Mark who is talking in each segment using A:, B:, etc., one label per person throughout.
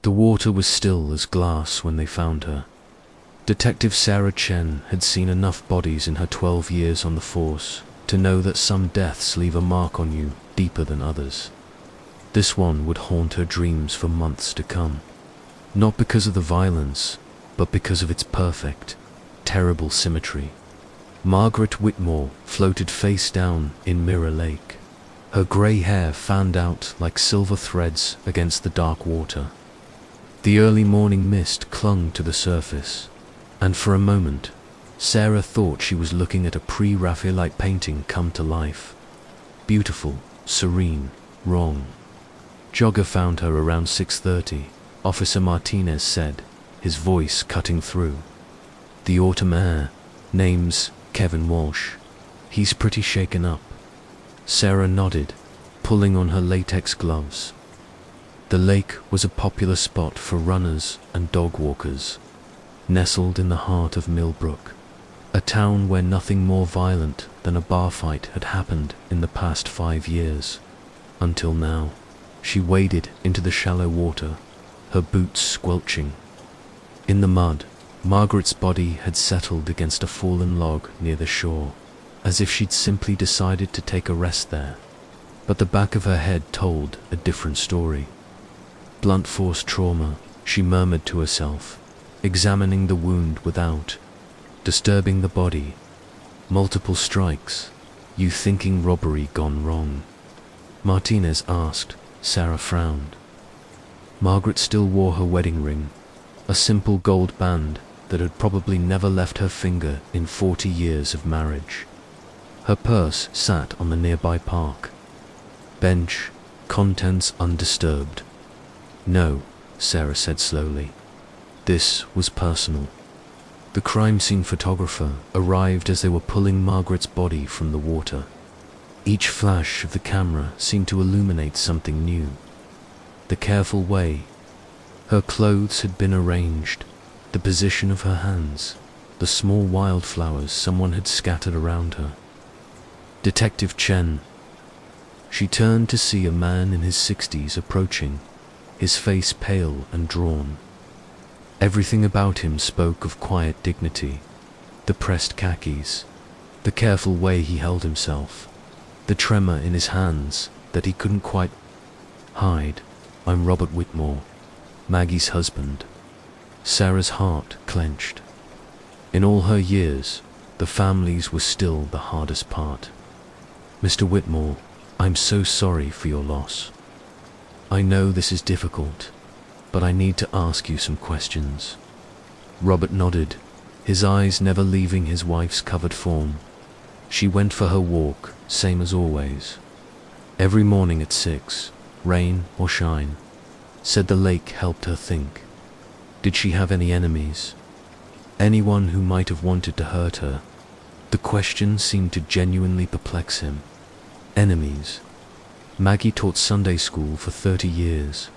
A: The water was still as glass when they found her. Detective Sarah Chen had seen enough bodies in her 12 years on the force to know that some deaths leave a mark on you deeper than others. This one would haunt her dreams for months to come. Not because of the violence, but because of its perfect, terrible symmetry. Margaret Whitmore floated face down in Mirror Lake. Her grey hair fanned out like silver threads against the dark water. The early morning mist clung to the surface, and for a moment, Sarah thought she was looking at a pre-Raphaelite painting come to life. Beautiful, serene, wrong. Jogger found her around 6:30, Officer Martinez said, his voice cutting through. The autumn air. Name's Kevin Walsh. He's pretty shaken up. Sarah nodded, pulling on her latex gloves. The lake was a popular spot for runners and dog walkers, nestled in the heart of Millbrook, a town where nothing more violent than a bar fight had happened in the past 5 years. Until now, she waded into the shallow water, her boots squelching. In the mud, Margaret's body had settled against a fallen log near the shore, as if she'd simply decided to take a rest there. But the back of her head told a different story. Blunt force trauma, she murmured to herself, examining the wound without disturbing the body. Multiple strikes, you thinking robbery gone wrong? Martinez asked. Sarah frowned. Margaret still wore her wedding ring, a simple gold band that had probably never left her finger in 40 years of marriage. Her purse sat on the nearby park bench, contents undisturbed. No, Sarah said slowly. This was personal. The crime scene photographer arrived as they were pulling Margaret's body from the water. Each flash of the camera seemed to illuminate something new. The careful way her clothes had been arranged, the position of her hands, the small wildflowers someone had scattered around her. Detective Chen. She turned to see a man in his 60s approaching, his face pale and drawn. Everything about him spoke of quiet dignity. The pressed khakis, the careful way he held himself, the tremor in his hands that he couldn't quite hide. I'm Robert Whitmore, Maggie's husband. Sarah's heart clenched. In all her years, the families were still the hardest part. Mr. Whitmore, I'm so sorry for your loss. I know this is difficult, but I need to ask you some questions. Robert nodded, his eyes never leaving his wife's covered form. She went for her walk, same as always. Every morning at 6, rain or shine. Said the lake helped her think. Did she have any enemies? Anyone who might have wanted to hurt her? The question seemed to genuinely perplex him. Enemies. Maggie taught Sunday school for 30 years.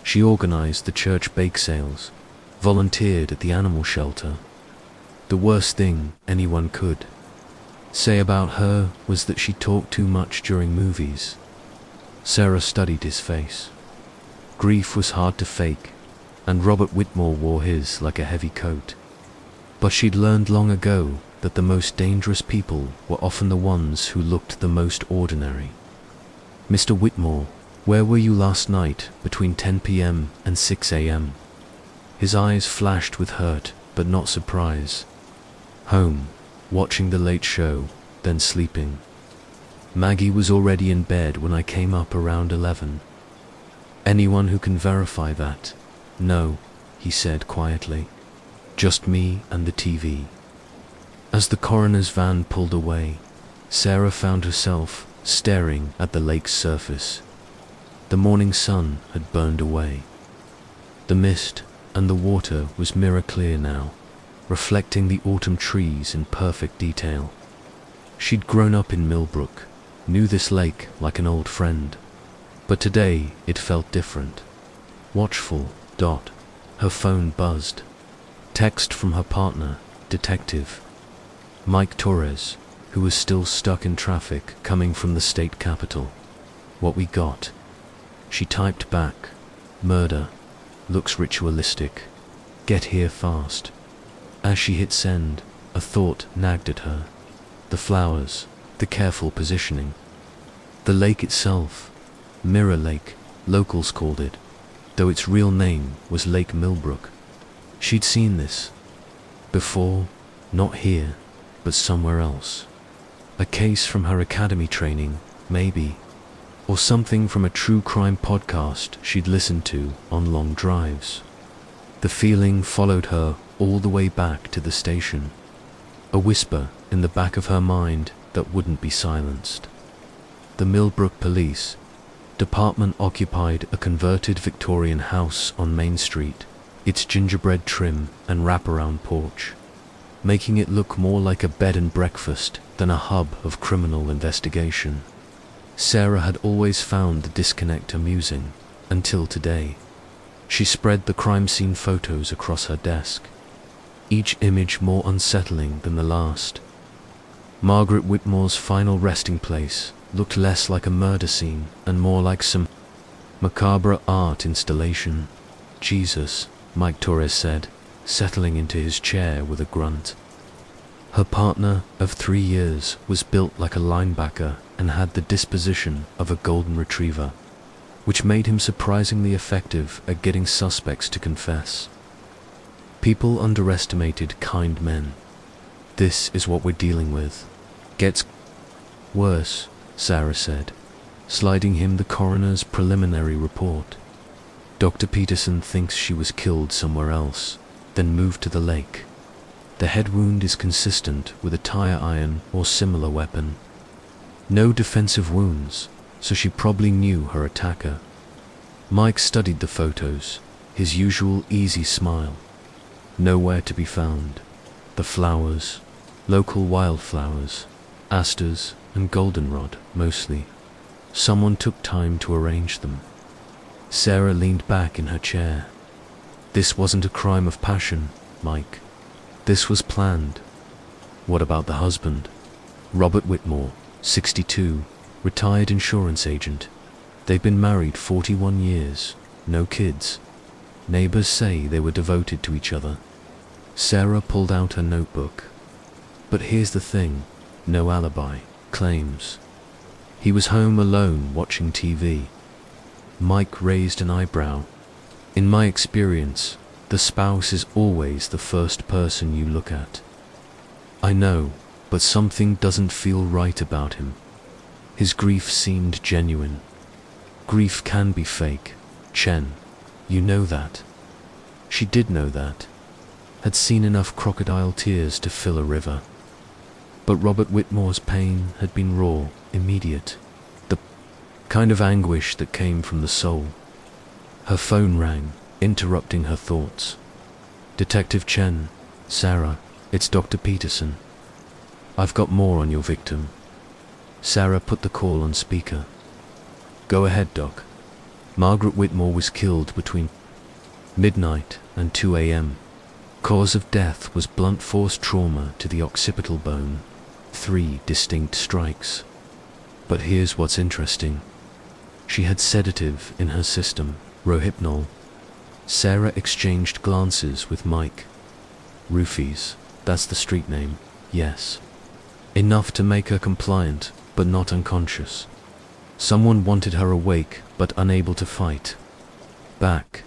A: She organized the church bake sales, volunteered at the animal shelter. The worst thing anyone could say about her was that she talked too much during movies. Sarah studied his face. Grief was hard to fake, and Robert Whitmore wore his like a heavy coat. But she'd learned long ago that the most dangerous people were often the ones who looked the most ordinary. Mr. Whitmore, where were you last night between 10 p.m. and 6 a.m.? His eyes flashed with hurt, but not surprise. Home, watching the late show, then sleeping. Maggie was already in bed when I came up around 11. Anyone who can verify that? No, he said quietly. Just me and the TV. As the coroner's van pulled away, Sarah found herself staring at the lake's surface. The morning sun had burned away. The mist and the water was mirror clear now, reflecting the autumn trees in perfect detail. She'd grown up in Millbrook, knew this lake like an old friend, but today it felt different. Watchful. Her phone buzzed. Text from her partner, Detective Mike Torres, who was still stuck in traffic coming from the state capital. What we got? She typed back, murder. Looks ritualistic. Get here fast. As she hit send, a thought nagged at her. The flowers, the careful positioning. The lake itself, Mirror Lake, locals called it, though its real name was Lake Millbrook. She'd seen this before, not here, but somewhere else. A case from her academy training, maybe, or something from a true crime podcast she'd listened to on long drives. The feeling followed her all the way back to the station, a whisper in the back of her mind that wouldn't be silenced. The Millbrook Police Department occupied a converted Victorian house on Main Street, its gingerbread trim and wraparound porch, making it look more like a bed and breakfast than a hub of criminal investigation. Sarah had always found the disconnect amusing, until today. She spread the crime scene photos across her desk, each image more unsettling than the last. Margaret Whitmore's final resting place looked less like a murder scene and more like some macabre art installation. Jesus, Mike Torres said, settling into his chair with a grunt. Her partner of 3 years was built like a linebacker and had the disposition of a golden retriever, which made him surprisingly effective at getting suspects to confess. People underestimated kind men. This is what we're dealing with. Gets worse, Sarah said, sliding him the coroner's preliminary report. Dr. Peterson thinks she was killed somewhere else, then moved to the lake. The head wound is consistent with a tire iron or similar weapon. No defensive wounds, so she probably knew her attacker. Mike studied the photos, his usual easy smile. Nowhere to be found. The flowers, local wildflowers, asters and goldenrod mostly. Someone took time to arrange them. Sarah leaned back in her chair. This wasn't a crime of passion, Mike. This was planned. What about the husband? Robert Whitmore, 62, retired insurance agent. They've been married 41 years, no kids. Neighbors say they were devoted to each other. Sarah pulled out her notebook. But here's the thing, no alibi, claims. He was home alone watching TV. Mike raised an eyebrow. In my experience, the spouse is always the first person you look at. I know, but something doesn't feel right about him. His grief seemed genuine. Grief can be fake, Chen. You know that. She did know that. Had seen enough crocodile tears to fill a river. But Robert Whitmore's pain had been raw, immediate. The kind of anguish that came from the soul. Her phone rang, interrupting her thoughts. Detective Chen, Sarah, it's Dr. Peterson. I've got more on your victim. Sarah put the call on speaker. Go ahead, Doc. Margaret Whitmore was killed between midnight and 2 a.m. Cause of death was blunt force trauma to the occipital bone. 3 distinct strikes. But here's what's interesting. She had sedative in her system, Rohypnol. Sarah exchanged glances with Mike. Roofies, that's the street name, yes. Enough to make her compliant, but not unconscious. Someone wanted her awake, but unable to fight. Back.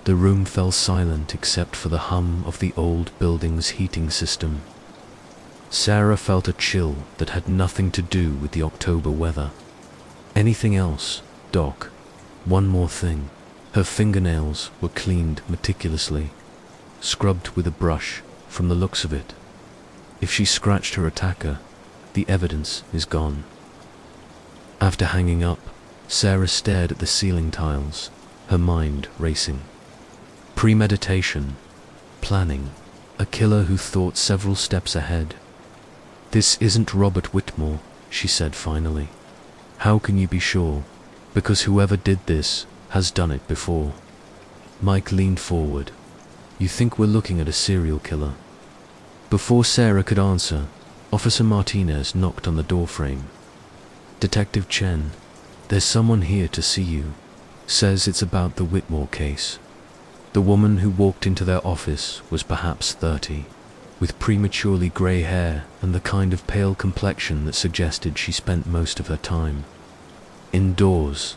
A: The room fell silent except for the hum of the old building's heating system. Sarah felt a chill that had nothing to do with the October weather. Anything else, Doc? One more thing. Her fingernails were cleaned meticulously, scrubbed with a brush, from the looks of it. If she scratched her attacker, the evidence is gone. After hanging up, Sarah stared at the ceiling tiles, her mind racing. Premeditation, planning, a killer who thought several steps ahead. This isn't Robert Whitmore, she said finally. How can you be sure? Because whoever did this has done it before. Mike leaned forward. You think we're looking at a serial killer? Before Sarah could answer, Officer Martinez knocked on the doorframe. Detective Chen, there's someone here to see you. Says it's about the Whitmore case. The woman who walked into their office was perhaps 30, with prematurely grey hair and the kind of pale complexion that suggested she spent most of her time indoors.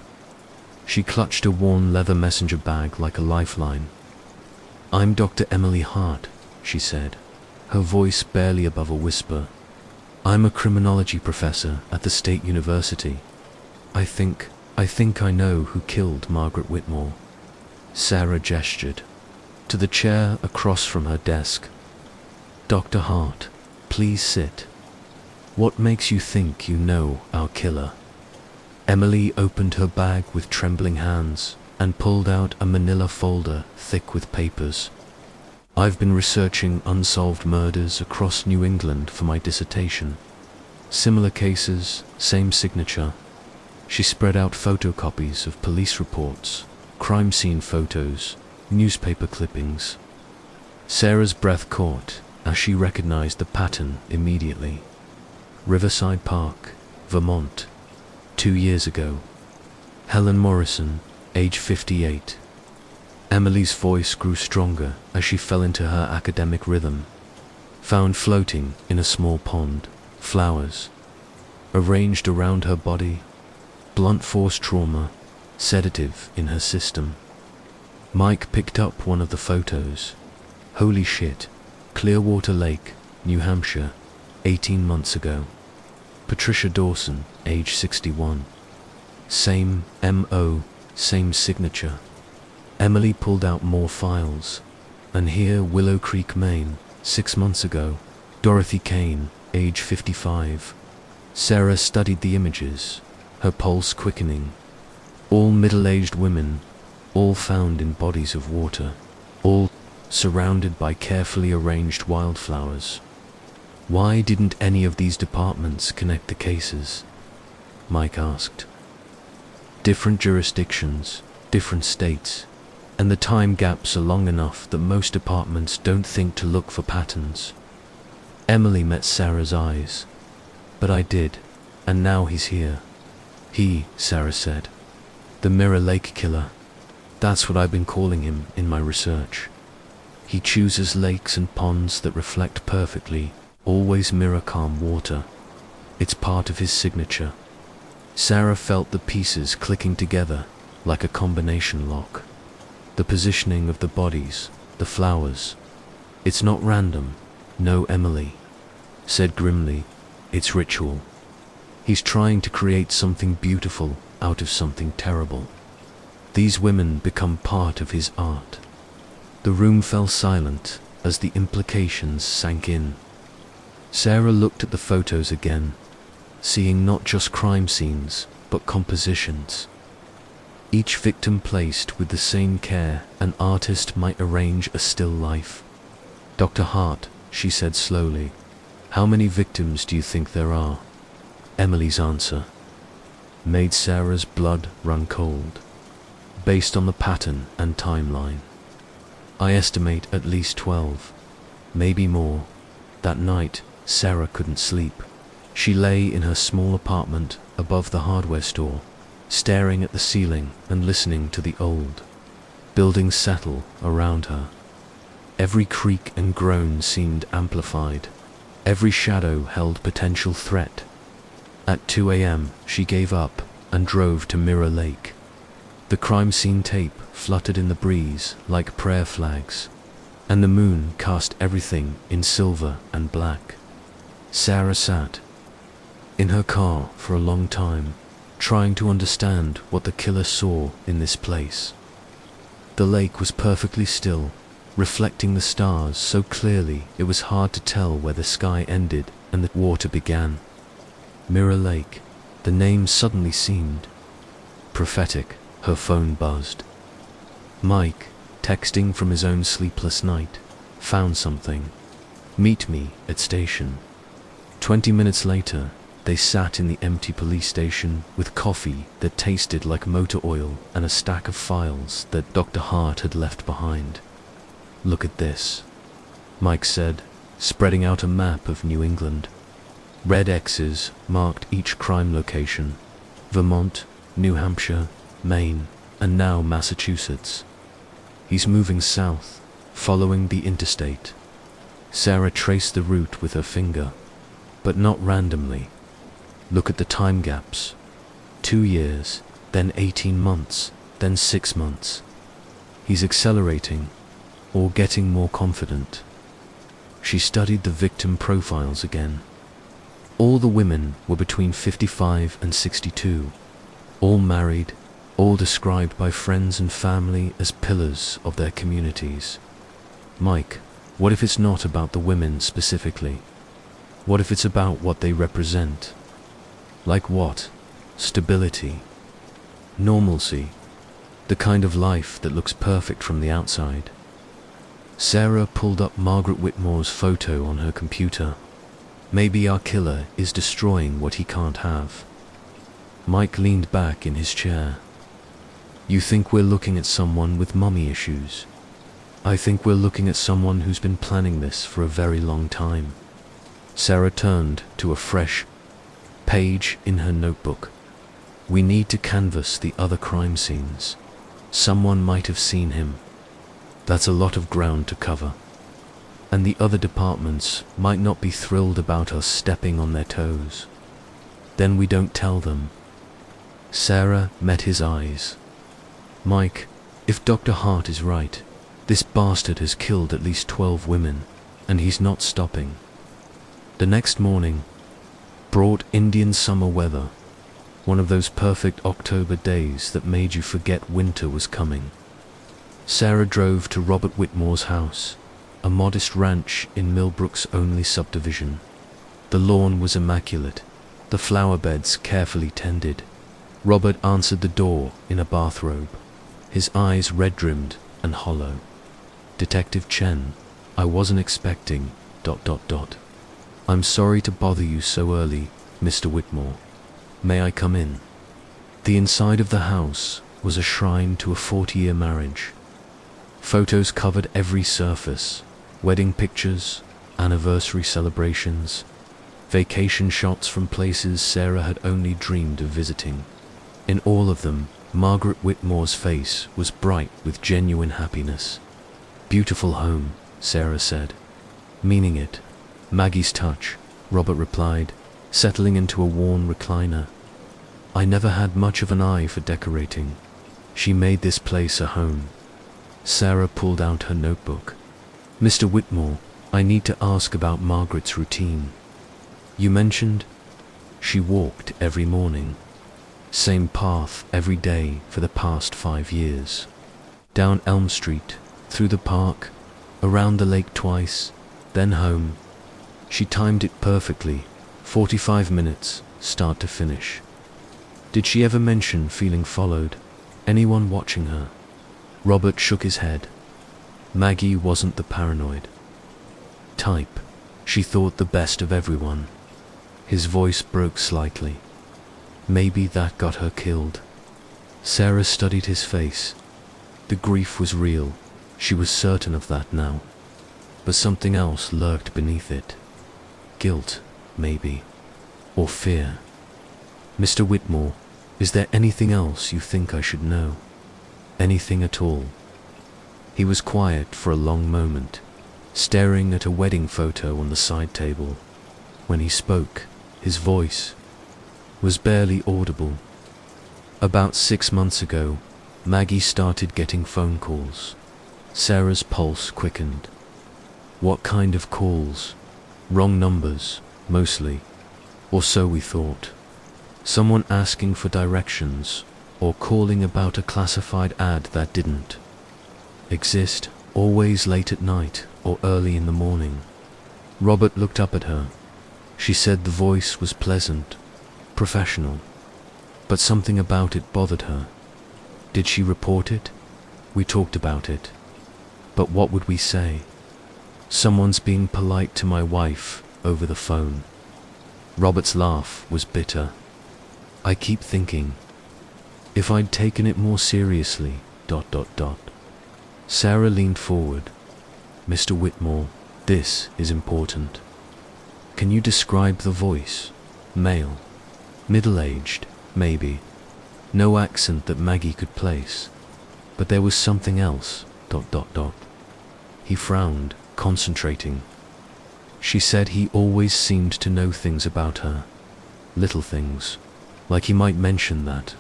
A: She clutched a worn leather messenger bag like a lifeline. "I'm Dr. Emily Hart," she said, her voice barely above a whisper. "I'm a criminology professor at the State University. I think I know who killed Margaret Whitmore." Sarah gestured to the chair across from her desk. "Dr. Hart, please sit. What makes you think you know our killer?" Emily opened her bag with trembling hands and pulled out a manila folder thick with papers. "I've been researching unsolved murders across New England for my dissertation. Similar cases, same signature." She spread out photocopies of police reports, crime scene photos, newspaper clippings. Sarah's breath caught as she recognized the pattern immediately. Riverside Park, Vermont, 2 years ago. Helen Morrison, age 58. Emily's voice grew stronger as she fell into her academic rhythm. Found floating in a small pond, flowers arranged around her body, blunt force trauma, sedative in her system. Mike picked up one of the photos. "Holy shit, Clearwater Lake, New Hampshire, 18 months ago. Patricia Dawson, age 61. Same MO, same signature." Emily pulled out more files. "And here, Willow Creek, Maine, 6 months ago. Dorothy Kane, age 55. Sarah studied the images, her pulse quickening. All middle-aged women, all found in bodies of water, all surrounded by carefully arranged wildflowers. Why didn't any of these departments connect the cases?" Mike asked. "Different jurisdictions, different states, and the time gaps are long enough that most departments don't think to look for patterns." Emily met Sarah's eyes. "But I did, and now he's here." "He," Sarah said. "The Mirror Lake Killer. That's what I've been calling him in my research. He chooses lakes and ponds that reflect perfectly, always mirror calm water. It's part of his signature." Sarah felt the pieces clicking together like a combination lock. The positioning of the bodies, the flowers. "It's not random, no," Emily said grimly. "It's ritual. He's trying to create something beautiful out of something terrible. These women become part of his art." The room fell silent as the implications sank in. Sarah looked at the photos again, seeing not just crime scenes, but compositions. Each victim placed with the same care an artist might arrange a still life. "Dr. Hart," she said slowly, "how many victims do you think there are?" Emily's answer made Sarah's blood run cold. "Based on the pattern and timeline, I estimate at least 12, maybe more." That night, Sarah couldn't sleep. She lay in her small apartment above the hardware store, staring at the ceiling and listening to the old buildings settle around her. Every creak and groan seemed amplified. Every shadow held potential threat. At 2 a.m., she gave up and drove to Mirror Lake. The crime scene tape fluttered in the breeze like prayer flags, and the moon cast everything in silver and black. Sarah sat in her car for a long time, trying to understand what the killer saw in this place. The lake was perfectly still, reflecting the stars so clearly it was hard to tell where the sky ended and the water began. Mirror Lake, the name suddenly seemed prophetic. Her phone buzzed. Mike, texting from his own sleepless night, found something. "Meet me at station." 20 minutes later, they sat in the empty police station with coffee that tasted like motor oil and a stack of files that Dr. Hart had left behind. "Look at this," Mike said, spreading out a map of New England. Red X's marked each crime location: Vermont, New Hampshire, Maine, and now Massachusetts. He's moving south, following the interstate. Sarah traced the route with her finger, but not randomly. Look at the time gaps. 2 years, then 18 months, then 6 months. He's accelerating, or getting more confident. She studied the victim profiles again. All the women were between 55 and 62, all married, all described by friends and family as pillars of their communities. Mike, what if it's not about the women specifically? What if it's about what they represent? Like what? Stability, normalcy, the kind of life that looks perfect from the outside. Sarah pulled up Margaret Whitmore's photo on her computer. Maybe our killer is destroying what he can't have. Mike leaned back in his chair. You think we're looking at someone with mummy issues? I think we're looking at someone who's been planning this for a very long time. Sarah turned to a fresh page in her notebook. We need to canvass the other crime scenes. Someone might have seen him. That's a lot of ground to cover. And the other departments might not be thrilled about us stepping on their toes. Then we don't tell them. Sarah met his eyes. Mike, if Dr. Hart is right, this bastard has killed at least 12 women, and he's not stopping. The next morning brought Indian summer weather, one of those perfect October days that made you forget winter was coming. Sarah drove to Robert Whitmore's house, a modest ranch in Millbrook's only subdivision. The lawn was immaculate, the flower beds carefully tended. Robert answered the door in a bathrobe, his eyes red-rimmed and hollow. Detective Chen, I wasn't expecting... I'm sorry to bother you so early, Mr. Whitmore. May I come in? The inside of the house was a shrine to a 40-year marriage. Photos covered every surface. Wedding pictures, anniversary celebrations, vacation shots from places Sarah had only dreamed of visiting. In all of them, Margaret Whitmore's face was bright with genuine happiness. Beautiful home, Sarah said. Meaning it. Maggie's touch, Robert replied, settling into a worn recliner. I never had much of an eye for decorating. She made this place a home. Sarah pulled out her notebook. Mr. Whitmore, I need to ask about Margaret's routine. You mentioned she walked every morning. Same path every day for the past 5 years. Down Elm Street, through the park, around the lake twice, then home. She timed it perfectly, 45 minutes, start to finish. Did she ever mention feeling followed? Anyone watching her? Robert shook his head. Maggie wasn't the paranoid type. She thought the best of everyone. His voice broke slightly. Maybe that got her killed. Sarah studied his face. The grief was real. She was certain of that now. But something else lurked beneath it. Guilt, maybe. Or fear. Mr. Whitmore, is there anything else you think I should know? Anything at all? He was quiet for a long moment, staring at a wedding photo on the side table. When he spoke, his voice was barely audible. About 6 months ago, Maggie started getting phone calls. Sarah's pulse quickened. What kind of calls? Wrong numbers, mostly. Or so we thought. Someone asking for directions, or calling about a classified ad that didn't exist, always late at night or early in the morning. Robert looked up at her. She said the voice was pleasant, professional, but something about it bothered her. Did she report it? We talked about it. But what would we say? Someone's being polite to my wife over the phone. Robert's laugh was bitter. I keep thinking, if I'd taken it more seriously... Sarah leaned forward. Mr. Whitmore, this is important. Can you describe the voice? Male. Middle-aged, maybe. No accent that Maggie could place. But there was something else. He frowned, concentrating. She said he always seemed to know things about her. Little things, like he might mention that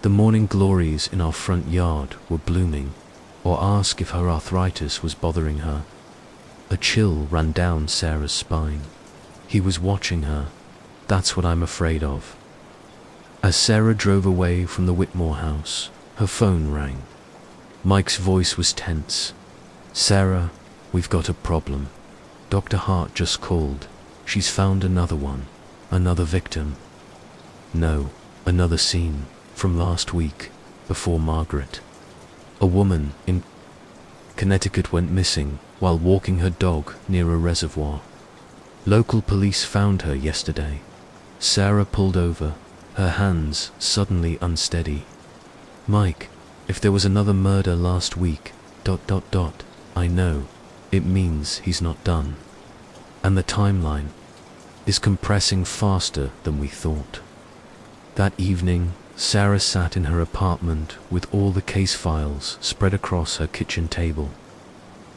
A: the morning glories in our front yard were blooming, or ask if her arthritis was bothering her. A chill ran down Sarah's spine. He was watching her. That's what I'm afraid of. As Sarah drove away from the Whitmore house, her phone rang. Mike's voice was tense. "Sarah, we've got a problem. Dr. Hart just called. She's found another one, another victim. No, another scene, from last week, before Margaret. A woman in Connecticut went missing while walking her dog near a reservoir. Local police found her yesterday." Sarah pulled over, her hands suddenly unsteady. "Mike, if there was another murder last week, I know, it means he's not done. And the timeline is compressing faster than we thought." That evening, Sarah sat in her apartment with all the case files spread across her kitchen table.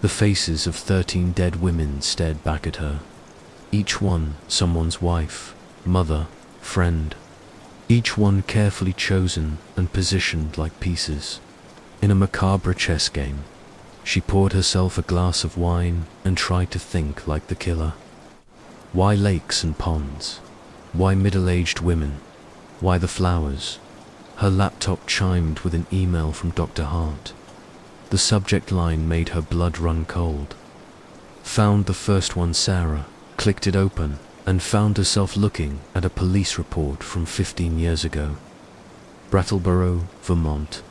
A: The faces of 13 dead women stared back at her. Each one someone's wife, mother, friend. Each one carefully chosen and positioned like pieces. In a macabre chess game, she poured herself a glass of wine and tried to think like the killer. Why lakes and ponds? Why middle-aged women? Why the flowers? Her laptop chimed with an email from Dr. Hart. The subject line made her blood run cold. Found the first one. Sarah clicked it open and found herself looking at a police report from 15 years ago. Brattleboro, Vermont.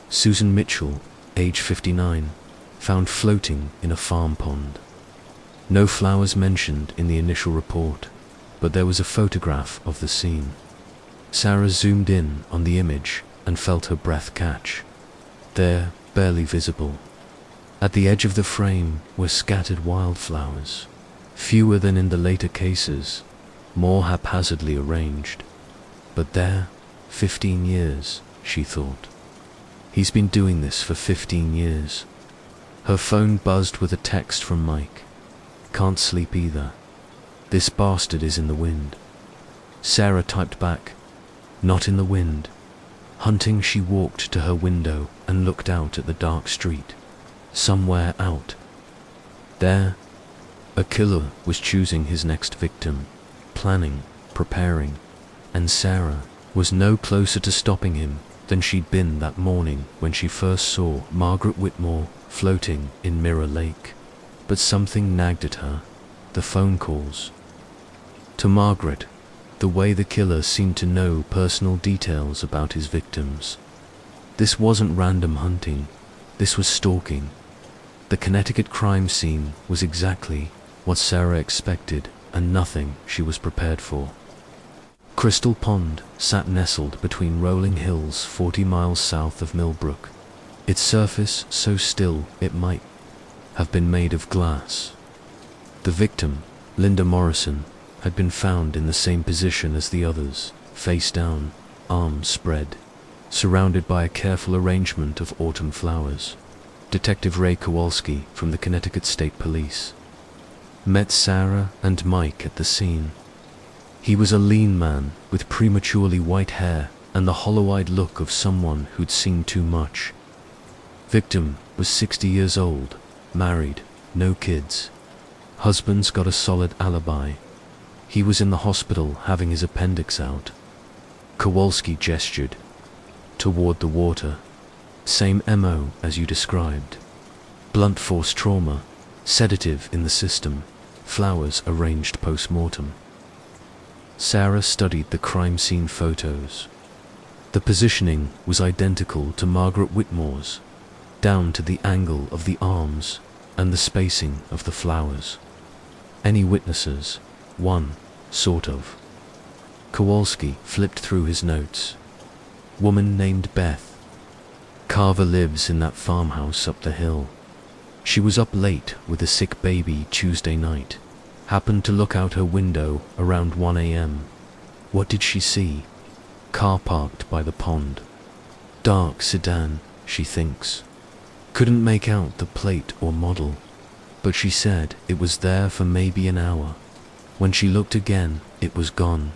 A: Susan Mitchell, age 59, found floating in a farm pond. No flowers mentioned in the initial report, but there was a photograph of the scene. Sarah zoomed in on the image and felt her breath catch. There, barely visible, at the edge of the frame were scattered wildflowers, fewer than in the later cases, more haphazardly arranged. But there, 15 years, she thought. He's been doing this for 15 years. Her phone buzzed with a text from Mike. "Can't sleep either. This bastard is in the wind." Sarah typed back, "Not in the wind." Hunting, she walked to her window and looked out at the dark street. Somewhere out there, a killer was choosing his next victim, planning, preparing, and Sarah was no closer to stopping him than she'd been that morning when she first saw Margaret Whitmore floating in Mirror Lake. But something nagged at her, the phone calls. To Margaret, the way the killer seemed to know personal details about his victims. This wasn't random hunting, this was stalking. The Connecticut crime scene was exactly what Sarah expected and nothing she was prepared for. Crystal Pond sat nestled between rolling hills 40 miles south of Millbrook, its surface so still it might have been made of glass. The victim, Linda Morrison, had been found in the same position as the others, face down, arms spread, surrounded by a careful arrangement of autumn flowers. Detective Ray Kowalski from the Connecticut State Police met Sarah and Mike at the scene. He was a lean man with prematurely white hair and the hollow-eyed look of someone who'd seen too much. Victim was 60 years old, married, no kids. Husband's got a solid alibi. He was in the hospital having his appendix out. Kowalski gestured toward the water. Same MO as you described. Blunt force trauma, sedative in the system, flowers arranged post-mortem. Sarah studied the crime scene photos. The positioning was identical to Margaret Whitmore's, down to the angle of the arms and the spacing of the flowers. Any witnesses? One, sort of. Kowalski flipped through his notes. Woman named Beth. Carver lives in that farmhouse up the hill. She was up late with a sick baby Tuesday night. Happened to look out her window around 1 a.m. What did she see? Car parked by the pond. Dark sedan, she thinks. Couldn't make out the plate or model, but she said it was there for maybe an hour. When she looked again, it was gone.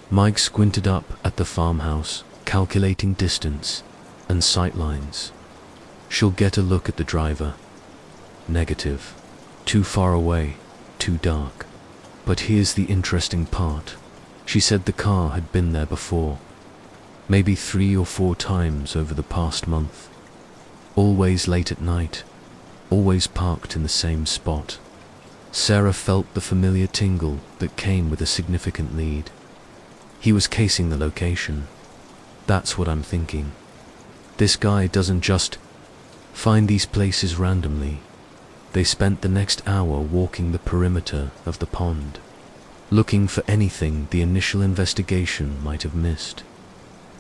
A: Mike squinted up at the farmhouse, calculating distance and sightlines. She'll get a look at the driver. Negative. Too far away, too dark. But here's the interesting part. She said the car had been there before. Maybe 3 or 4 times over the past month. Always late at night. Always parked in the same spot. Sarah felt the familiar tingle that came with a significant lead. He was casing the location. That's what I'm thinking. This guy doesn't just find these places randomly. They spent the next hour walking the perimeter of the pond, looking for anything the initial investigation might have missed.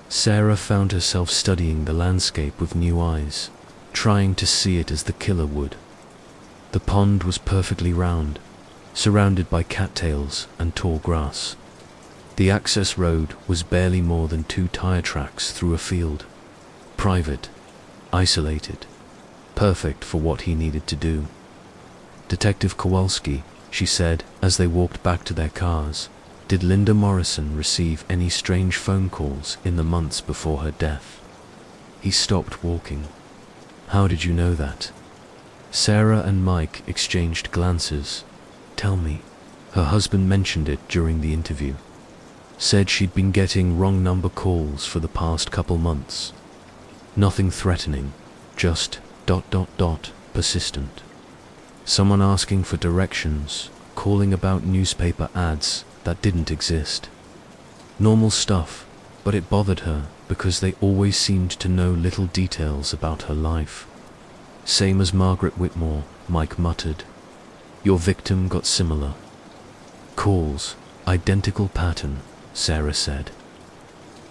A: Sarah found herself studying the landscape with new eyes, trying to see it as the killer would. The pond was perfectly round, surrounded by cattails and tall grass. The access road was barely more than 2 tire tracks through a field. Private, isolated, perfect for what he needed to do. Detective Kowalski, she said as they walked back to their cars, did Linda Morrison receive any strange phone calls in the months before her death? He stopped walking. How did you know that? Sarah and Mike exchanged glances. Tell me. Her husband mentioned it during the interview. Said she'd been getting wrong number calls for the past couple months. Nothing threatening, just ... persistent. Someone asking for directions, calling about newspaper ads that didn't exist. Normal stuff, but it bothered her because they always seemed to know little details about her life. Same as Margaret Whitmore, Mike muttered. Your victim got similar calls, identical pattern, Sarah said.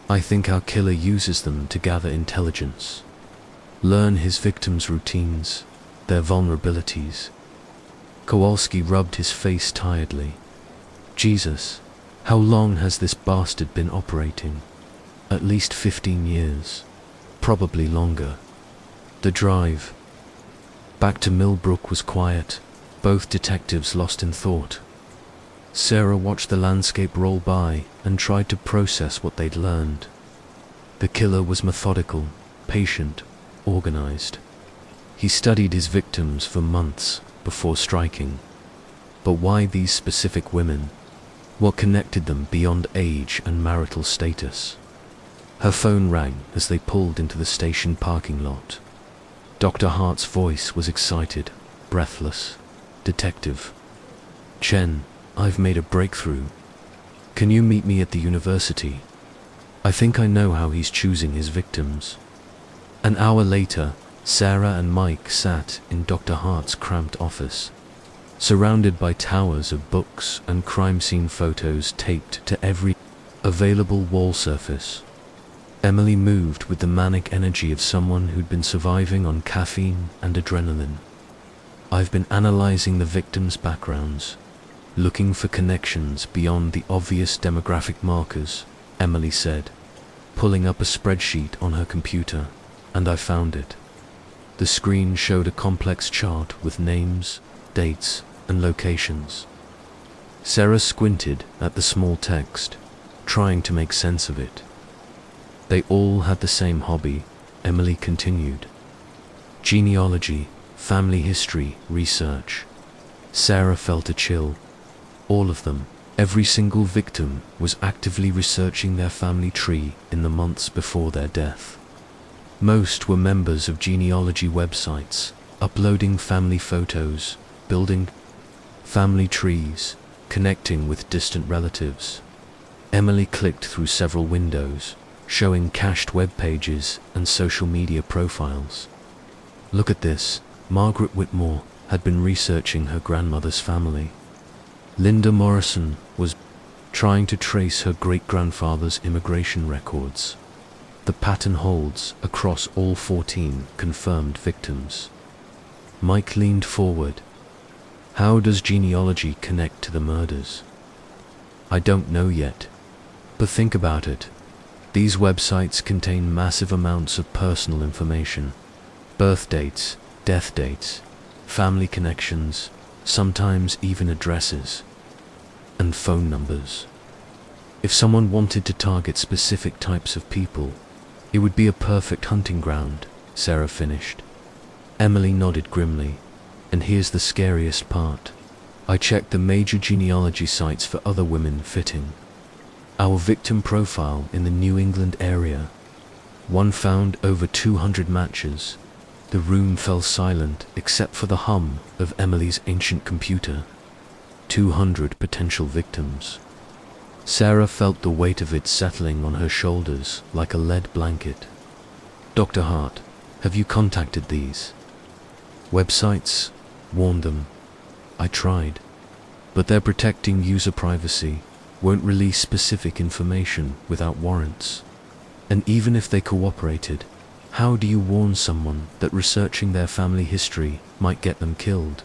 A: I think our killer uses them to gather intelligence, learn his victims' routines, their vulnerabilities. Kowalski rubbed his face tiredly. Jesus, how long has this bastard been operating? At least 15 years. Probably longer. The drive back to Millbrook was quiet, both detectives lost in thought. Sarah watched the landscape roll by and tried to process what they'd learned. The killer was methodical, patient, organized. He studied his victims for months before striking. But why these specific women? What connected them beyond age and marital status? Her phone rang as they pulled into the station parking lot. Dr. Hart's voice was excited, breathless. Detective Chen, I've made a breakthrough. Can you meet me at the university? I think I know how he's choosing his victims. An hour later, Sarah and Mike sat in Dr. Hart's cramped office, surrounded by towers of books and crime scene photos taped to every available wall surface. Emily moved with the manic energy of someone who'd been surviving on caffeine and adrenaline. I've been analyzing the victims' backgrounds, looking for connections beyond the obvious demographic markers, Emily said, pulling up a spreadsheet on her computer, and I found it. The screen showed a complex chart with names, dates, and locations. Sarah squinted at the small text, trying to make sense of it. They all had the same hobby, Emily continued. Genealogy, family history, research. Sarah felt a chill. All of them, every single victim, was actively researching their family tree in the months before their death. Most were members of genealogy websites, uploading family photos, building family trees, connecting with distant relatives. Emily clicked through several windows, showing cached web pages and social media profiles. Look at this, Margaret Whitmore had been researching her grandmother's family. Linda Morrison was trying to trace her great-grandfather's immigration records. The pattern holds across all 14 confirmed victims. Mike leaned forward. How does genealogy connect to the murders? I don't know yet. But think about it. These websites contain massive amounts of personal information. Birth dates, death dates, family connections, sometimes even addresses, and phone numbers. If someone wanted to target specific types of people, it would be a perfect hunting ground, Sarah finished. Emily nodded grimly. And here's the scariest part. I checked the major genealogy sites for other women fitting our victim profile in the New England area. One found over 200 matches. The room fell silent except for the hum of Emily's ancient computer. 200 potential victims. Sarah felt the weight of it settling on her shoulders like a lead blanket. Dr. Hart, have you contacted these websites? Warned them. I tried. But they're protecting user privacy, won't release specific information without warrants. And even if they cooperated, how do you warn someone that researching their family history might get them killed?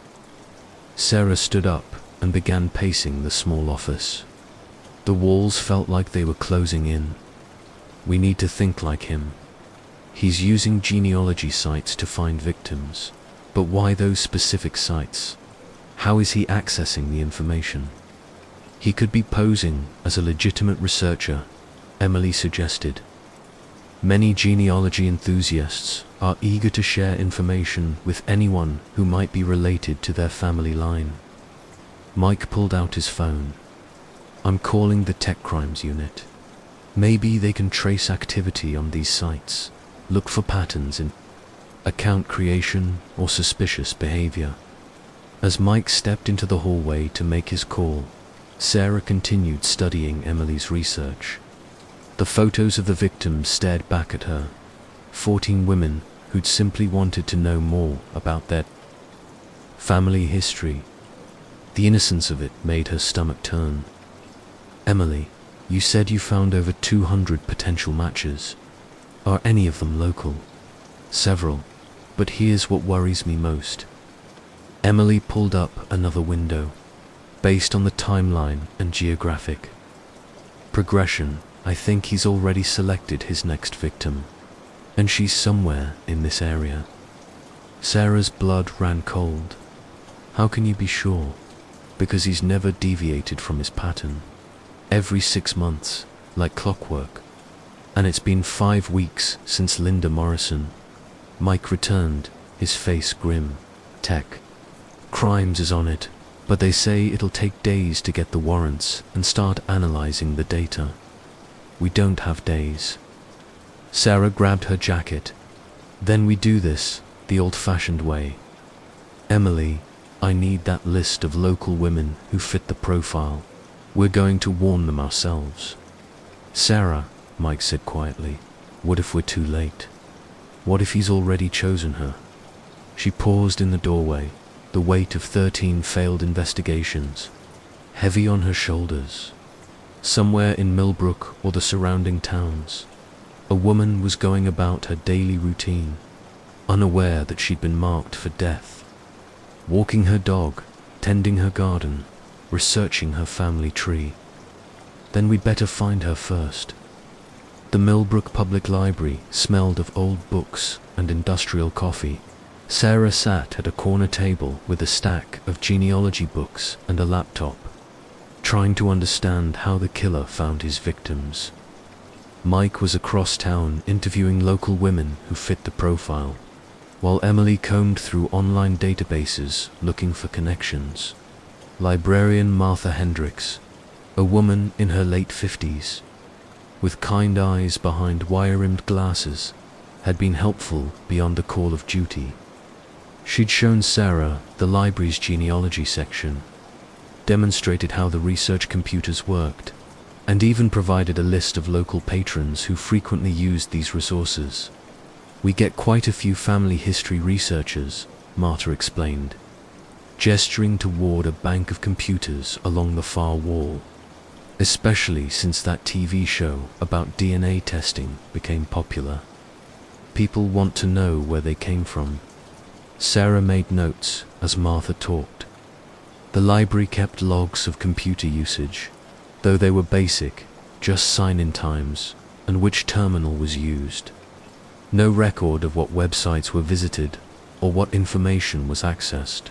A: Sarah stood up and began pacing the small office. The walls felt like they were closing in. We need to think like him. He's using genealogy sites to find victims. But why those specific sites? How is he accessing the information? He could be posing as a legitimate researcher, Emily suggested. Many genealogy enthusiasts are eager to share information with anyone who might be related to their family line. Mike pulled out his phone. I'm calling the Tech Crimes Unit. Maybe they can trace activity on these sites, look for patterns in account creation or suspicious behavior. As Mike stepped into the hallway to make his call, Sarah continued studying Emily's research. The photos of the victims stared back at her. 14 women who'd simply wanted to know more about their family history. The innocence of it made her stomach turn. Emily, you said you found over 200 potential matches. Are any of them local? Several, but here's what worries me most. Emily pulled up another window. Based on the timeline and geographic progression, I think he's already selected his next victim, and she's somewhere in this area. Sarah's blood ran cold. How can you be sure? Because he's never deviated from his pattern. Every 6 months, like clockwork. And it's been 5 weeks since Linda Morrison. Mike returned, his face grim. Tech Crimes is on it, but they say it'll take days to get the warrants and start analyzing the data. We don't have days. Sarah grabbed her jacket. Then we do this the old-fashioned way. Emily, I need that list of local women who fit the profile. We're going to warn them ourselves. Sarah, Mike said quietly, what if we're too late? What if he's already chosen her? She paused in the doorway, the weight of 13 failed investigations heavy on her shoulders. Somewhere in Millbrook or the surrounding towns, a woman was going about her daily routine, unaware that she'd been marked for death. Walking her dog, tending her garden, researching her family tree. Then we'd better find her first. The Millbrook Public Library smelled of old books and industrial coffee. Sarah sat at a corner table with a stack of genealogy books and a laptop, trying to understand how the killer found his victims. Mike was across town interviewing local women who fit the profile, while Emily combed through online databases looking for connections. Librarian Martha Hendricks, a woman in her late 50s, with kind eyes behind wire-rimmed glasses, had been helpful beyond the call of duty. She'd shown Sarah the library's genealogy section, demonstrated how the research computers worked, and even provided a list of local patrons who frequently used these resources. We get quite a few family history researchers, Martha explained, gesturing toward a bank of computers along the far wall, especially since that TV show about DNA testing became popular. People want to know where they came from. Sarah made notes as Martha talked. The library kept logs of computer usage, though they were basic, just sign-in times and which terminal was used. No record of what websites were visited or what information was accessed.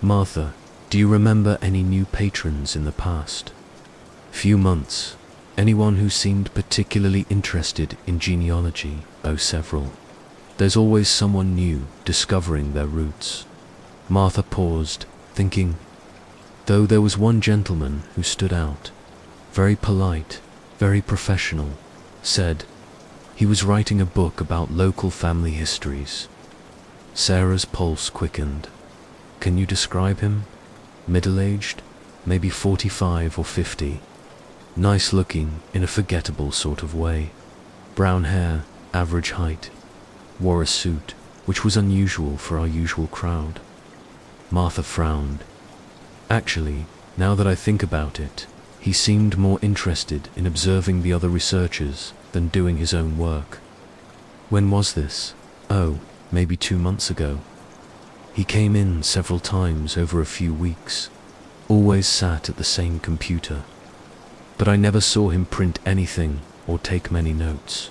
A: Martha, do you remember any new patrons in the past few months? Anyone who seemed particularly interested in genealogy? Oh, several. There's always someone new discovering their roots. Martha paused, thinking, though there was one gentleman who stood out. Very polite, very professional, said he was writing a book about local family histories. Sarah's pulse quickened. Can you describe him? Middle-aged, maybe 45 or 50. Nice looking in a forgettable sort of way. Brown hair, average height. Wore a suit, which was unusual for our usual crowd. Martha frowned. Actually, now that I think about it, he seemed more interested in observing the other researchers than doing his own work. When was this? Oh, maybe 2 months ago. He came in several times over a few weeks, always sat at the same computer. But I never saw him print anything or take many notes.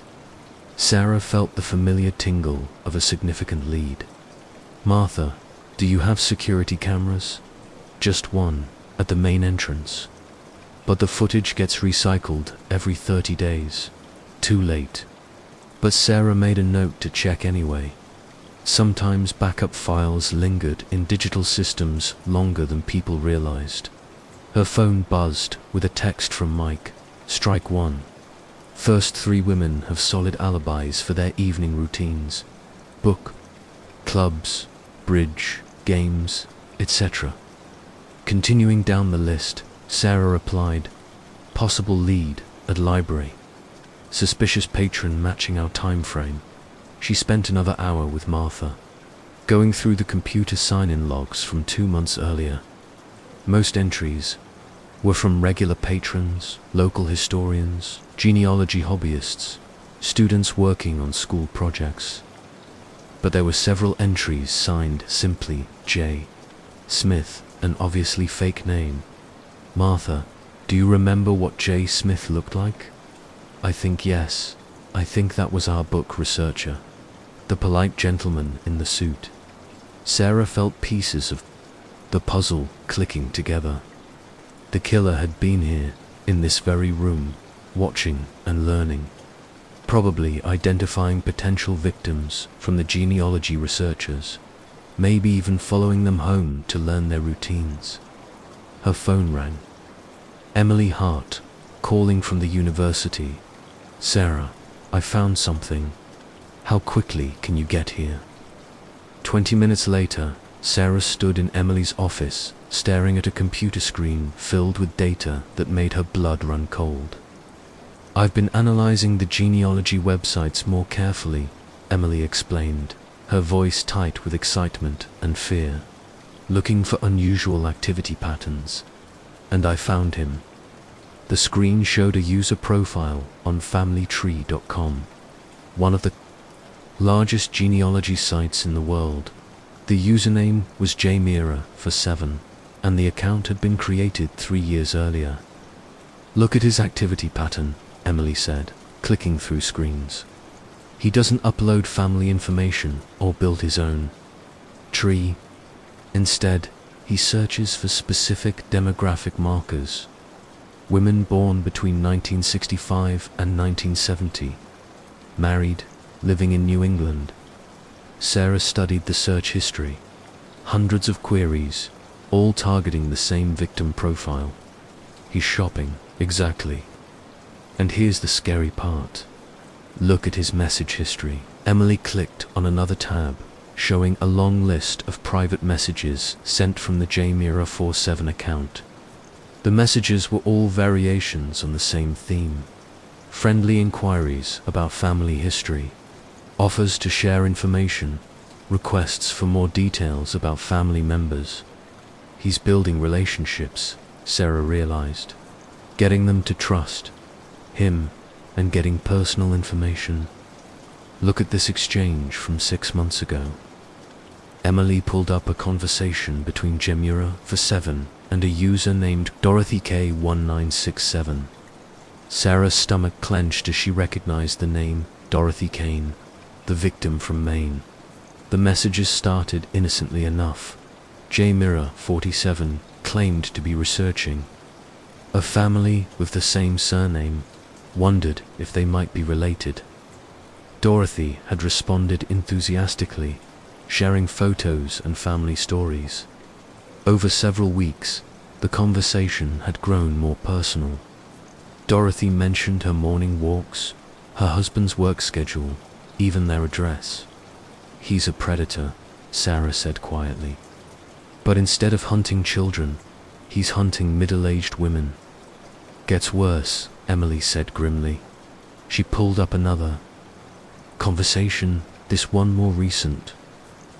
A: Sarah felt the familiar tingle of a significant lead. Martha, do you have security cameras? Just one, at the main entrance. But the footage gets recycled every 30 days. Too late. But Sarah made a note to check anyway. Sometimes backup files lingered in digital systems longer than people realized. Her phone buzzed with a text from Mike. Strike one. First 3 women have solid alibis for their evening routines. Book, clubs, bridge, games, etc. Continuing down the list, Sarah replied, possible lead at library. Suspicious patron matching our time frame. She spent another hour with Martha, going through the computer sign-in logs from 2 months earlier. Most entries were from regular patrons, local historians, genealogy hobbyists, students working on school projects. But there were several entries signed simply J. Smith, an obviously fake name. Martha, do you remember what J. Smith looked like? I think yes. I think that was our book researcher. The polite gentleman in the suit. Sarah felt pieces of the puzzle clicking together. The killer had been here, in this very room, watching and learning. Probably identifying potential victims from the genealogy researchers. Maybe even following them home to learn their routines. Her phone rang. Emily Hart, calling from the university. Sarah, I found something. How quickly can you get here? 20 minutes later, Sarah stood in Emily's office, staring at a computer screen filled with data that made her blood run cold. I've been analyzing the genealogy websites more carefully, Emily explained, her voice tight with excitement and fear, looking for unusual activity patterns. And I found him. The screen showed a user profile on familytree.com, one of the largest genealogy sites in the world. The username was jmira47, and the account had been created 3 years earlier. Look at his activity pattern, Emily said, clicking through screens. He doesn't upload family information or build his own tree. Instead, he searches for specific demographic markers. Women born between 1965 and 1970. Married, living in New England. Sarah studied the search history. Hundreds of queries, all targeting the same victim profile. He's shopping, exactly. And here's the scary part. Look at his message history. Emily clicked on another tab, showing a long list of private messages sent from the jmira47 account. The messages were all variations on the same theme. Friendly inquiries about family history, offers to share information, requests for more details about family members. He's building relationships, Sarah realized, getting them to trust him and getting personal information. Look at this exchange from 6 months ago. Emily pulled up a conversation between Jemura47 and a user named Dorothy K1967. Sarah's stomach clenched as she recognized the name Dorothy Kane. the victim from Maine. The messages started innocently enough. J. Mirror, 47, claimed to be researching a family with the same surname, wondered if they might be related. Dorothy had responded enthusiastically, sharing photos and family stories. Over several weeks, the conversation had grown more personal. Dorothy mentioned her morning walks, her husband's work schedule, even their address. "He's a predator," Sarah said quietly. "But instead of hunting children, he's hunting middle-aged women." "Gets worse," Emily said grimly. She pulled up another conversation, this one more recent.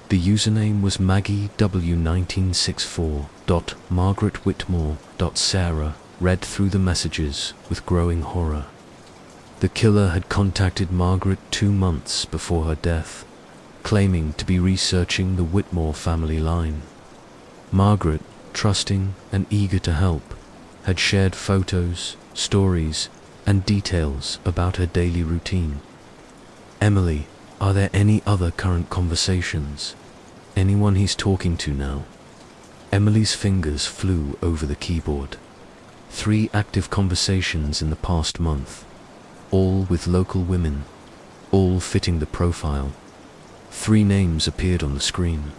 A: The username was Maggie W1964. Margaret Whitmore. Sarah read through the messages with growing horror. The killer had contacted Margaret 2 months before her death, claiming to be researching the Whitmore family line. Margaret, trusting and eager to help, had shared photos, stories, and details about her daily routine. "Emily, are there any other current conversations? Anyone he's talking to now?" Emily's fingers flew over the keyboard. 3 active conversations in the past month, all with local women, all fitting the profile. 3 names appeared on the screen.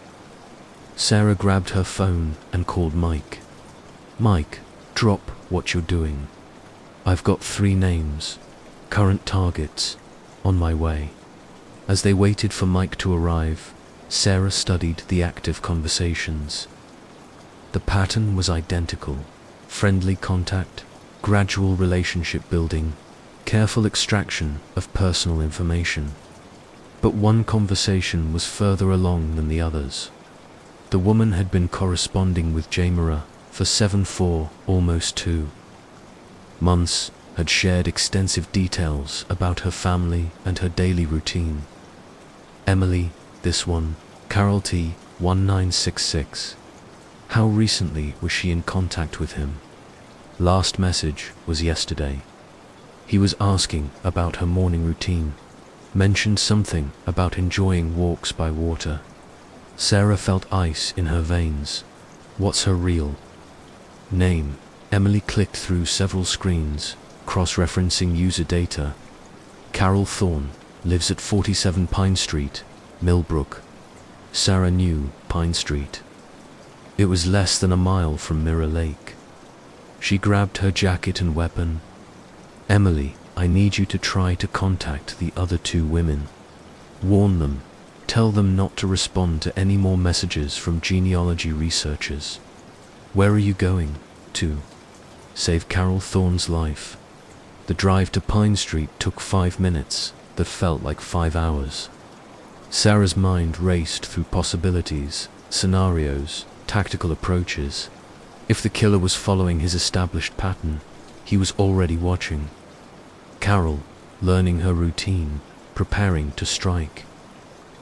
A: Sarah grabbed her phone and called Mike. "Mike, drop what you're doing. I've got 3 names, current targets, on my way." As they waited for Mike to arrive, Sarah studied the active conversations. The pattern was identical: friendly contact, gradual relationship building, careful extraction of personal information. But one conversation was further along than the others. The woman had been corresponding with Jamera for 7 almost 2 months, had shared extensive details about her family and her daily routine. Emily, this one, Carol T, 1966. How recently was she in contact with him? Last message was yesterday. He was asking about her morning routine, mentioned something about enjoying walks by water. Sarah felt ice in her veins. What's her real name? Emily clicked through several screens, cross-referencing user data. Carol Thorne lives at 47 Pine Street, Millbrook. Sarah knew Pine Street. It was less than a mile from Mirror Lake. She grabbed her jacket and weapon. "Emily, I need you to try to contact the other 2 women. Warn them. Tell them not to respond to any more messages from genealogy researchers." "Where are you going to?" "Save Carol Thorne's life." The drive to Pine Street took 5 minutes that felt like 5 hours. Sarah's mind raced through possibilities, scenarios, tactical approaches. If the killer was following his established pattern, he was already watching. Carol, learning her routine, preparing to strike.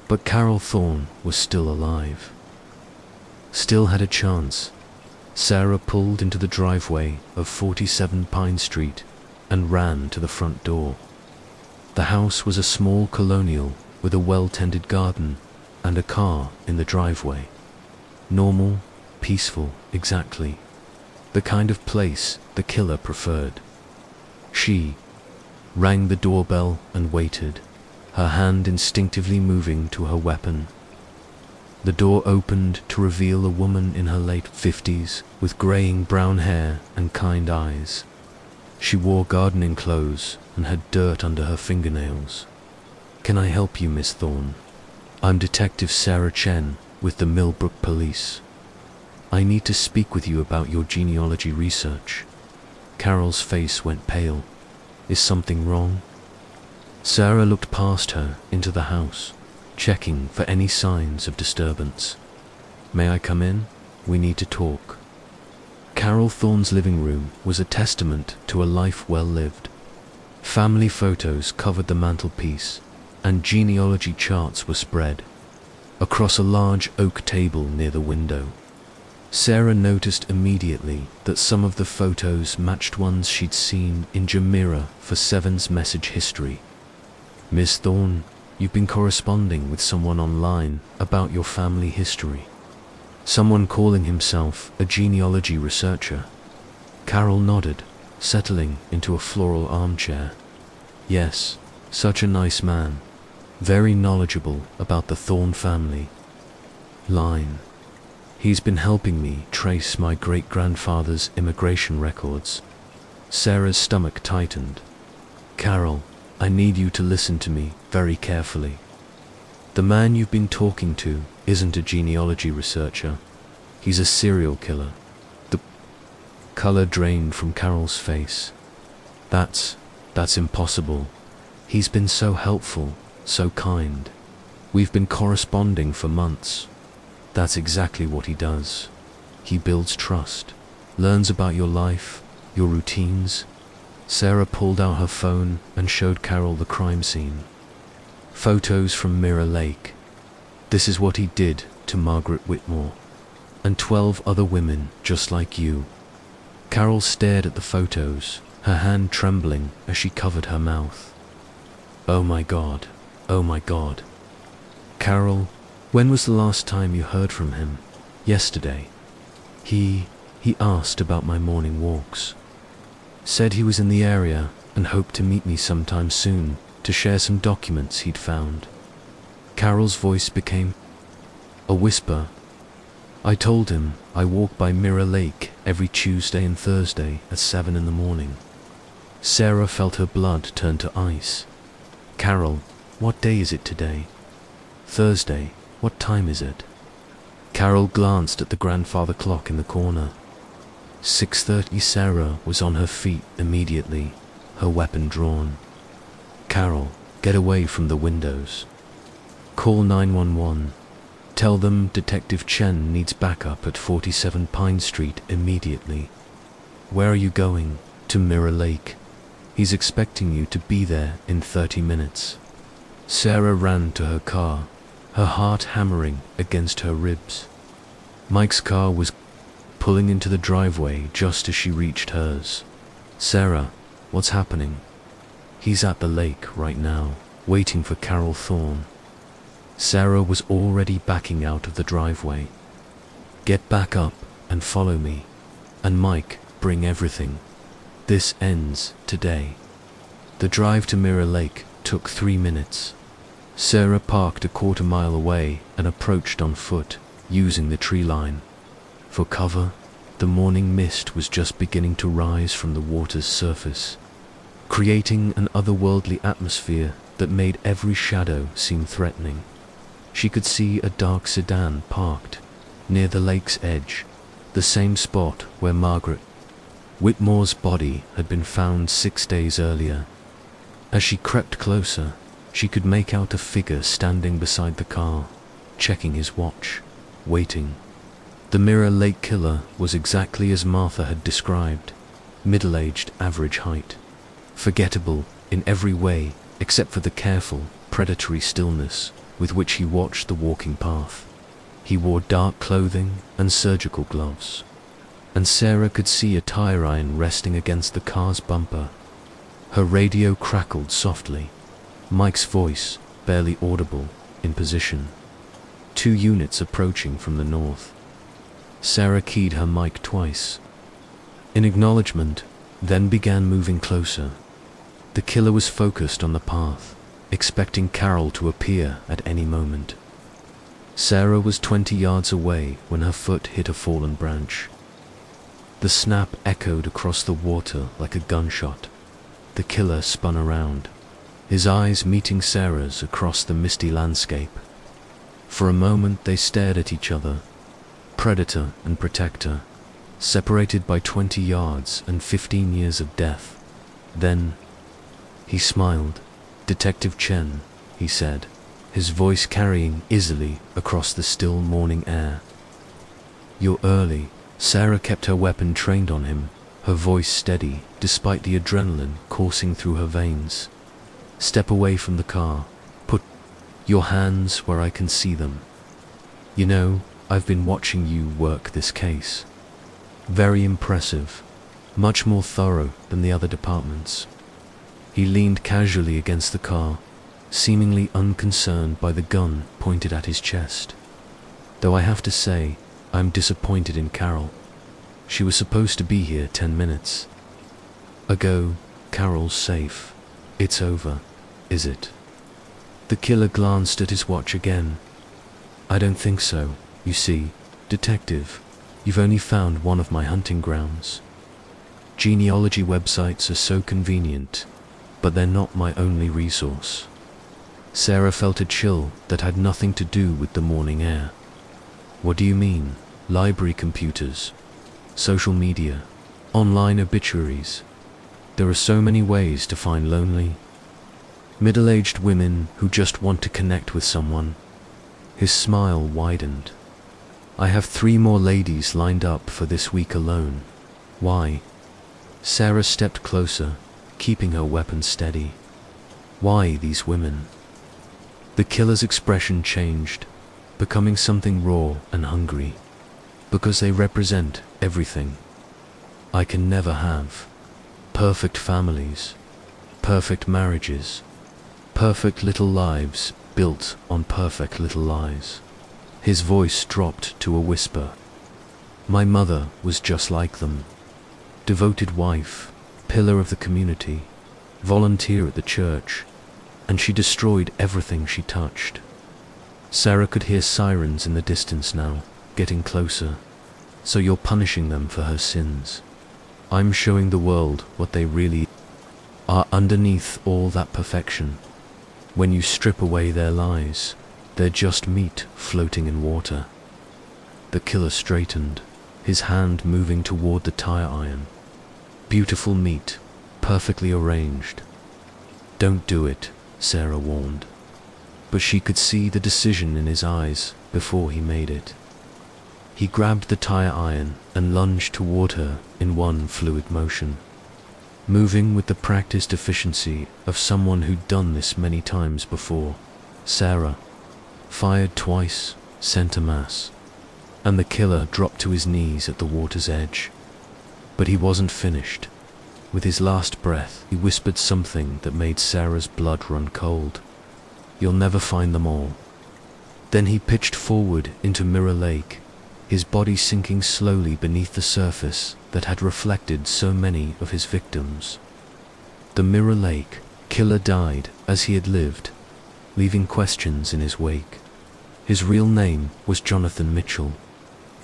A: But Carol Thorne was still alive. Still had a chance. Sarah pulled into the driveway of 47 Pine Street and ran to the front door. The house was a small colonial with a well-tended garden and a car in the driveway. Normal, peaceful, exactly. The kind of place the killer preferred. She rang the doorbell and waited, her hand instinctively moving to her weapon. The door opened to reveal a woman in her late 50s with graying brown hair and kind eyes. She wore gardening clothes and had dirt under her fingernails. "Can I help you, Miss Thorne? I'm Detective Sarah Chen with the Millbrook Police. I need to speak with you about your genealogy research." Carol's face went pale. "Is something wrong?" Sarah looked past her into the house, checking for any signs of disturbance. "May I come in? We need to talk." Carol Thorne's living room was a testament to a life well lived. Family photos covered the mantelpiece, and genealogy charts were spread across a large oak table near the window. Sarah noticed immediately that some of the photos matched ones she'd seen in Jamira for Seven's message history. "Miss Thorne, you've been corresponding with someone online about your family history. Someone calling himself a genealogy researcher. Carol nodded, settling into a floral armchair. Yes, such a nice man. Very knowledgeable about the Thorne family line. He's been helping me trace my great-grandfather's immigration records. Sarah's stomach tightened. Carol, I need you to listen to me very carefully. The man you've been talking to isn't a genealogy researcher. He's a serial killer. The color drained from Carol's face. That's impossible. He's been so helpful, so kind. We've been corresponding for months. That's exactly what he does. He builds trust, learns about your life, your routines. Sarah pulled out her phone and showed Carol the crime scene. Photos from Mirror Lake. This is what he did to Margaret Whitmore and 12 other women just like you. Carol stared at the photos, her hand trembling as she covered her mouth. Oh my God, oh my God. Carol, when was the last time you heard from him? Yesterday. He asked about my morning walks. Said he was in the area and hoped to meet me sometime soon to share some documents he'd found. Carol's voice became a whisper. I told him I walk by Mirror Lake every Tuesday and Thursday at 7 in the morning. Sarah felt her blood turn to ice. Carol, what day is it today? Thursday. What time is it? Carol glanced at the grandfather clock in the corner. 6:30. Sarah was on her feet immediately, her weapon drawn. Carol, get away from the windows. Call 911. Tell them Detective Chen needs backup at 47 Pine Street immediately. Where are you going? To Mirror Lake. He's expecting you to be there in 30 minutes. Sarah ran to her car, her heart hammering against her ribs. Mike's car was pulling into the driveway just as she reached hers. Sarah, what's happening? He's at the lake right now, waiting for Carol Thorne. Sarah was already backing out of the driveway. Get back up and follow me. And Mike, bring everything. This ends today. The drive to Mirror Lake took 3 minutes. Sarah parked a quarter-mile away and approached on foot, using the tree line. For cover, the morning mist was just beginning to rise from the water's surface, creating an otherworldly atmosphere that made every shadow seem threatening. She could see a dark sedan parked near the lake's edge, the same spot where Margaret Whitmore's body had been found 6 days earlier. As she crept closer, she could make out a figure standing beside the car, checking his watch, waiting. The Mirror Lake killer was exactly as Martha had described, middle-aged, average height, forgettable in every way except for the careful, predatory stillness with which he watched the walking path. He wore dark clothing and surgical gloves, and Sarah could see a tire iron resting against the car's bumper. Her radio crackled softly, Mike's voice barely audible, in position. 2 units approaching from the north. Sarah keyed her mic twice, in acknowledgement, then began moving closer. The killer was focused on the path, expecting Carol to appear at any moment. Sarah was 20 yards away when her foot hit a fallen branch. The snap echoed across the water like a gunshot. The killer spun around, his eyes meeting Sarah's across the misty landscape. For a moment they stared at each other, predator and protector, separated by 20 yards and 15 years of death. Then he smiled. Detective Chen, he said, his voice carrying easily across the still morning air. You're early. Sarah kept her weapon trained on him, her voice steady despite the adrenaline coursing through her veins. Step away from the car. Put your hands where I can see them. You know, I've been watching you work this case. Very impressive. Much more thorough than the other departments. He leaned casually against the car, seemingly unconcerned by the gun pointed at his chest. Though I have to say, I'm disappointed in Carol. She was supposed to be here 10 minutes ago. Carol's safe. It's over, is it? The killer glanced at his watch again. I don't think so. You see, detective, you've only found one of my hunting grounds. Genealogy websites are so convenient, but they're not my only resource. Sarah felt a chill that had nothing to do with the morning air. What do you mean? Library computers, social media, online obituaries. There are so many ways to find lonely, middle-aged women who just want to connect with someone. His smile widened. I have 3 more ladies lined up for this week alone. Why? Sarah stepped closer, keeping her weapon steady. Why these women? The killer's expression changed, becoming something raw and hungry. Because they represent everything I can never have. Perfect families, perfect marriages, perfect little lives built on perfect little lies. His voice dropped to a whisper. My mother was just like them. Devoted wife, pillar of the community, volunteer at the church, and she destroyed everything she touched. Sarah could hear sirens in the distance now, getting closer. So you're punishing them for her sins. I'm showing the world what they really are underneath all that perfection. When you strip away their lies, they're just meat floating in water. The killer straightened, his hand moving toward the tire iron. Beautiful meat, perfectly arranged. Don't do it, Sarah warned. But she could see the decision in his eyes before he made it. He grabbed the tire iron and lunged toward her in one fluid motion, moving with the practiced efficiency of someone who'd done this many times before. Sarah fired twice, center mass, and the killer dropped to his knees at the water's edge. But he wasn't finished. With his last breath, he whispered something that made Sarah's blood run cold. You'll never find them all. Then he pitched forward into Mirror Lake, his body sinking slowly beneath the surface that had reflected so many of his victims. The Mirror Lake killer died as he had lived, leaving questions in his wake. His real name was Jonathan Mitchell,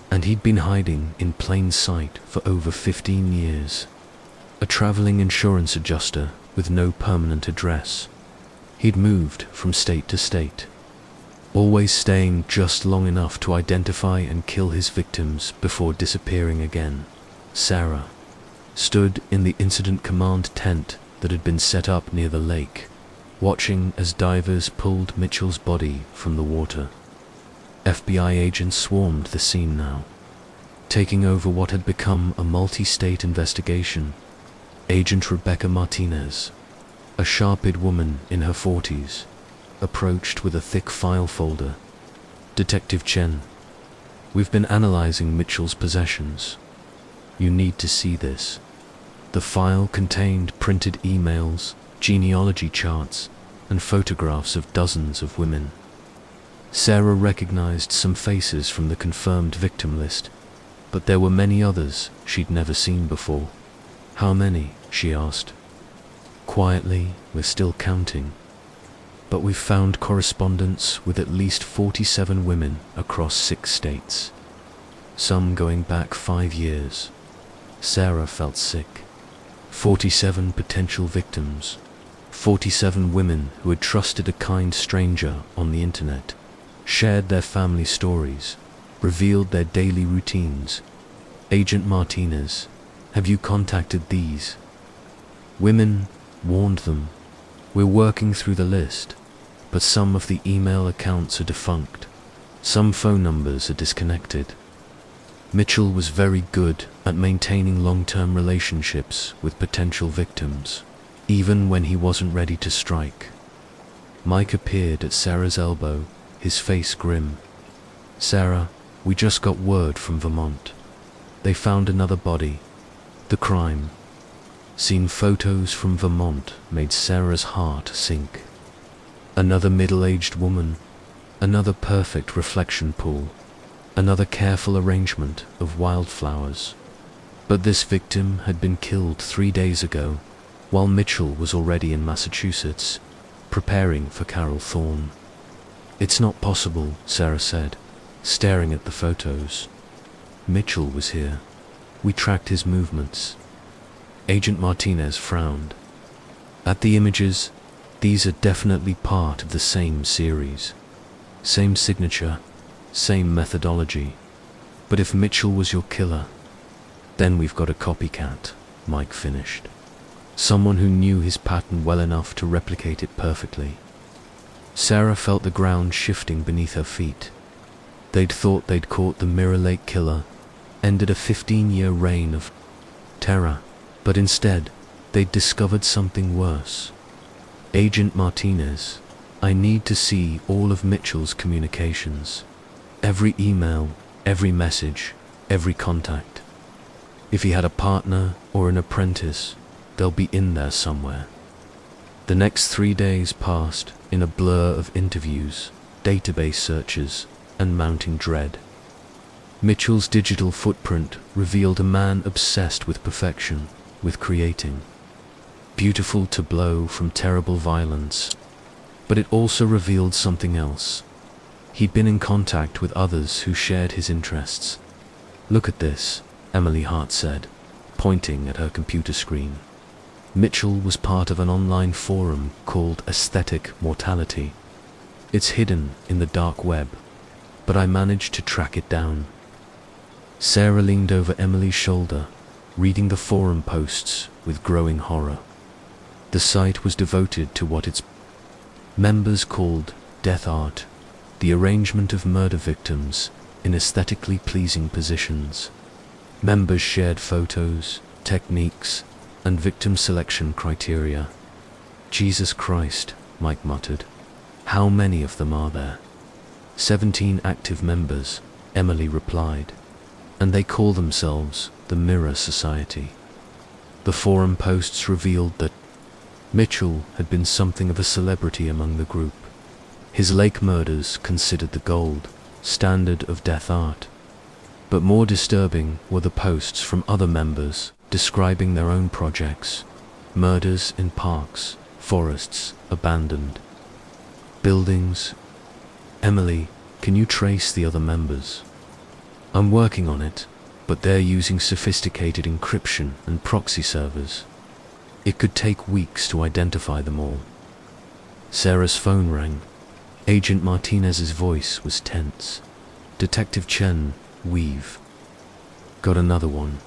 A: and he'd been hiding in plain sight for over 15 years. A traveling insurance adjuster with no permanent address. He'd moved from state to state, always staying just long enough to identify and kill his victims before disappearing again. Sarah stood in the incident command tent that had been set up near the lake, watching as divers pulled Mitchell's body from the water. FBI agents swarmed the scene now, taking over what had become a multi-state investigation. Agent Rebecca Martinez, a sharp-eyed woman in her 40s, approached with a thick file folder. Detective Chen, we've been analyzing Mitchell's possessions. You need to see this. The file contained printed emails, genealogy charts, and photographs of dozens of women. Sarah recognized some faces from the confirmed victim list, but there were many others she'd never seen before. How many? She asked. Quietly, we're still counting. But we've found correspondence with at least 47 women across 6 states, some going back 5 years. Sarah felt sick. 47 potential victims, 47 women who had trusted a kind stranger on the internet, shared their family stories, revealed their daily routines. Agent Martinez, have you contacted these women? Warned them. We're working through the list, but some of the email accounts are defunct. Some phone numbers are disconnected. Mitchell was very good at maintaining long-term relationships with potential victims, even when he wasn't ready to strike. Mike appeared at Sarah's elbow, his face grim. Sarah, we just got word from Vermont. They found another body. The crime. Seeing photos from Vermont made Sarah's heart sink. Another middle-aged woman, another perfect reflection pool, another careful arrangement of wildflowers. But this victim had been killed 3 days ago, while Mitchell was already in Massachusetts, preparing for Carol Thorne. "It's not possible," Sarah said, staring at the photos. "Mitchell was here. We tracked his movements." Agent Martinez frowned. At the images, these are definitely part of the same series. Same signature, same methodology. But if Mitchell was your killer, then we've got a copycat, Mike finished. Someone who knew his pattern well enough to replicate it perfectly. Sarah felt the ground shifting beneath her feet. They'd thought they'd caught the Mirror Lake killer, ended a 15-year reign of terror, but instead, they'd discovered something worse. "Agent Martinez, I need to see all of Mitchell's communications. Every email, every message, every contact. If he had a partner or an apprentice, they'll be in there somewhere." The next 3 days passed in a blur of interviews, database searches, and mounting dread. Mitchell's digital footprint revealed a man obsessed with perfection, with creating. Beautiful tableau from terrible violence. But it also revealed something else. He'd been in contact with others who shared his interests. "Look at this," Emily Hart said, pointing at her computer screen. Mitchell was part of an online forum called Aesthetic Mortality. It's hidden in the dark web, but I managed to track it down. Sarah leaned over Emily's shoulder, reading the forum posts with growing horror. The site was devoted to what its members called death art, the arrangement of murder victims in aesthetically pleasing positions. Members shared photos, techniques, and victim selection criteria. "Jesus Christ," Mike muttered. "How many of them are there?" 17 active members, Emily replied, and they call themselves the Mirror Society. The forum posts revealed that Mitchell had been something of a celebrity among the group. His lake murders considered the gold standard of death art. But more disturbing were the posts from other members describing their own projects, murders in parks, forests, abandoned buildings. "Emily, can you trace the other members?" "I'm working on it, but they're using sophisticated encryption and proxy servers. It could take weeks to identify them all." Sarah's phone rang. Agent Martinez's voice was tense. "Detective Chen, we've got another one.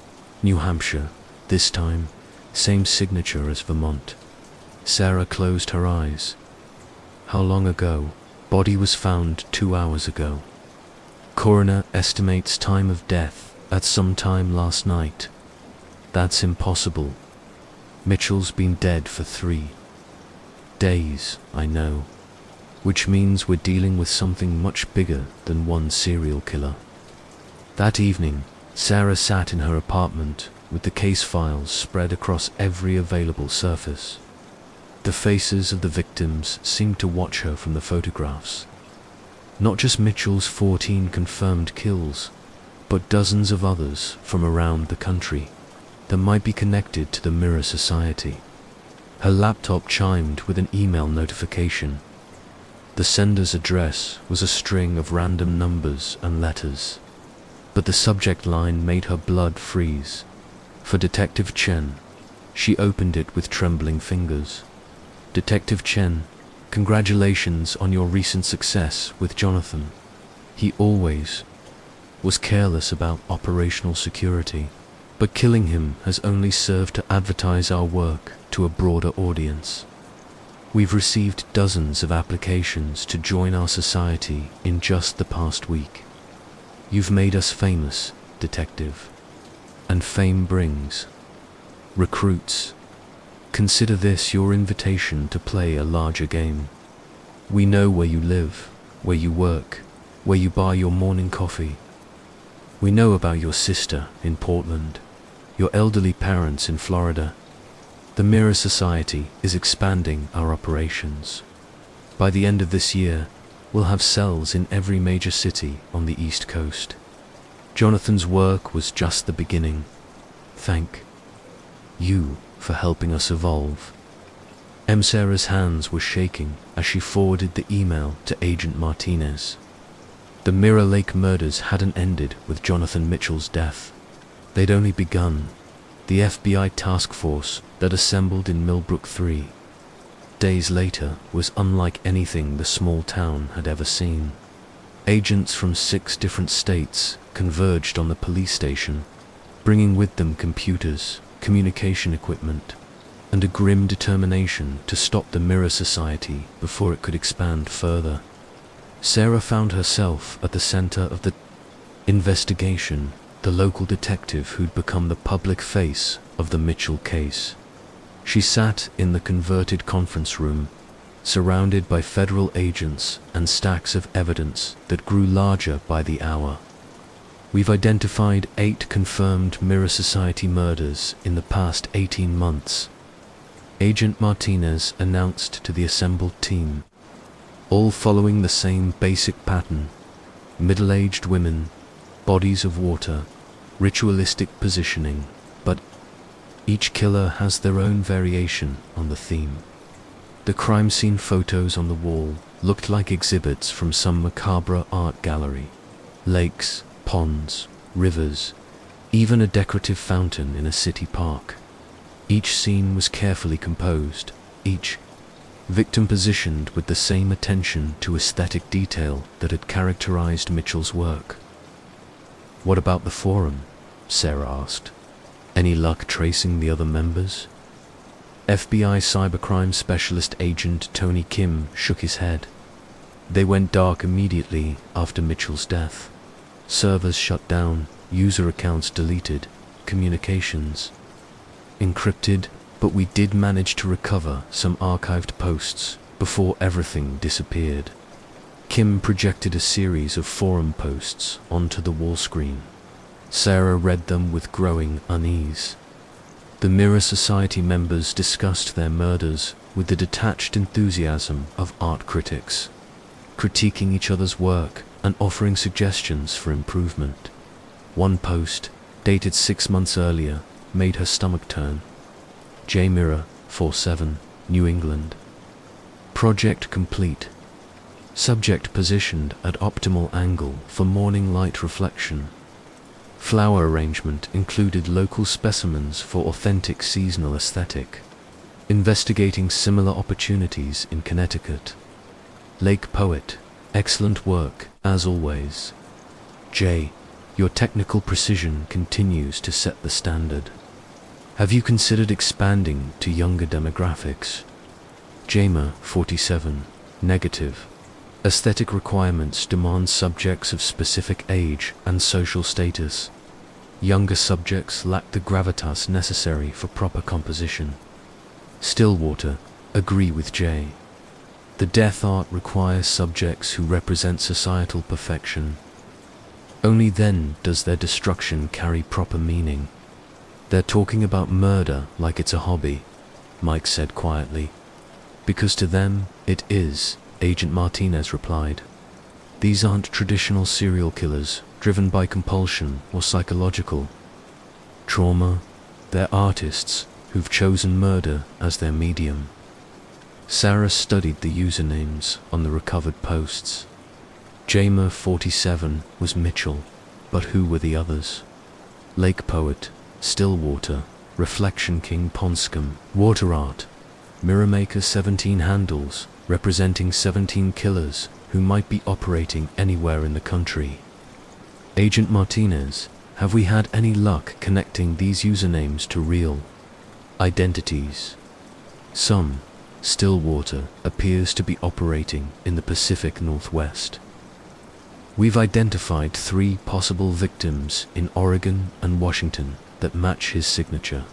A: New Hampshire, this time, same signature as Vermont." Sarah closed her eyes. "How long ago?" "Body was found 2 hours ago. Coroner estimates time of death at some time last night." "That's impossible. Mitchell's been dead for 3 days, I know. Which means we're dealing with something much bigger than one serial killer." That evening, Sarah sat in her apartment with the case files spread across every available surface. The faces of the victims seemed to watch her from the photographs. Not just Mitchell's 14 confirmed kills, but dozens of others from around the country that might be connected to the Mirror Society. Her laptop chimed with an email notification. The sender's address was a string of random numbers and letters, but the subject line made her blood freeze. For Detective Chen. She opened it with trembling fingers. "Detective Chen, congratulations on your recent success with Jonathan. He always was careless about operational security, but killing him has only served to advertise our work to a broader audience. We've received dozens of applications to join our society in just the past week. You've made us famous, Detective. And fame brings recruits. Consider this your invitation to play a larger game. We know where you live, where you work, where you buy your morning coffee. We know about your sister in Portland, your elderly parents in Florida. The Mirror Society is expanding our operations. By the end of this year, we'll have cells in every major city on the East Coast. Jonathan's work was just the beginning. Thank you for helping us evolve. Sarah's hands were shaking as she forwarded the email to Agent Martinez. The Mirror Lake murders hadn't ended with Jonathan Mitchell's death. They'd only begun. The FBI task force that assembled in Millbrook 3 days later was unlike anything the small town had ever seen. Agents from 6 different states converged on the police station, bringing with them computers, communication equipment, and a grim determination to stop the Mirror Society before it could expand further. Sarah found herself at the center of the investigation, the local detective who'd become the public face of the Mitchell case. She sat in the converted conference room, surrounded by federal agents and stacks of evidence that grew larger by the hour. We've identified 8 confirmed Mirror Society murders in the past 18 months. Agent Martinez announced to the assembled team, all following the same basic pattern: middle-aged women, bodies of water, ritualistic positioning, but each killer has their own variation on the theme. The crime scene photos on the wall looked like exhibits from some macabre art gallery. Lakes, ponds, rivers, even a decorative fountain in a city park. Each scene was carefully composed, each victim positioned with the same attention to aesthetic detail that had characterized Mitchell's work. "What about the forum?" Sarah asked. "Any luck tracing the other members?" FBI cybercrime specialist agent Tony Kim shook his head. "They went dark immediately after Mitchell's death. Servers shut down, user accounts deleted, communications encrypted, but we did manage to recover some archived posts before everything disappeared." Kim projected a series of forum posts onto the wall screen. Sarah read them with growing unease. The Mirror Society members discussed their murders with the detached enthusiasm of art critics, critiquing each other's work and offering suggestions for improvement. One post, dated 6 months earlier, made her stomach turn. J. Mirror, 47, New England. Project complete. Subject positioned at optimal angle for morning light reflection. Flower arrangement included local specimens for authentic seasonal aesthetic. Investigating similar opportunities in Connecticut. Lake Poet, excellent work, as always. J. Your technical precision continues to set the standard. Have you considered expanding to younger demographics? Jamer, 47, negative. Aesthetic requirements demand subjects of specific age and social status. Younger subjects lack the gravitas necessary for proper composition. Stillwater, agree with J. The death art requires subjects who represent societal perfection. Only then does their destruction carry proper meaning. They're talking about murder like it's a hobby, Mike said quietly. Because to them, it is, Agent Martinez replied. These aren't traditional serial killers driven by compulsion or psychological trauma. They're artists who've chosen murder as their medium. Sarah studied the usernames on the recovered posts. Jamer 47 was Mitchell, but who were the others? Lake Poet, Stillwater, Reflection King Ponscombe, Water Art, Mirrormaker 17 handles, representing 17 killers who might be operating anywhere in the country. Agent Martinez, have we had any luck connecting these usernames to real identities? Some. Stillwater appears to be operating in the Pacific Northwest. We've identified 3 possible victims in Oregon and Washington that match his signature.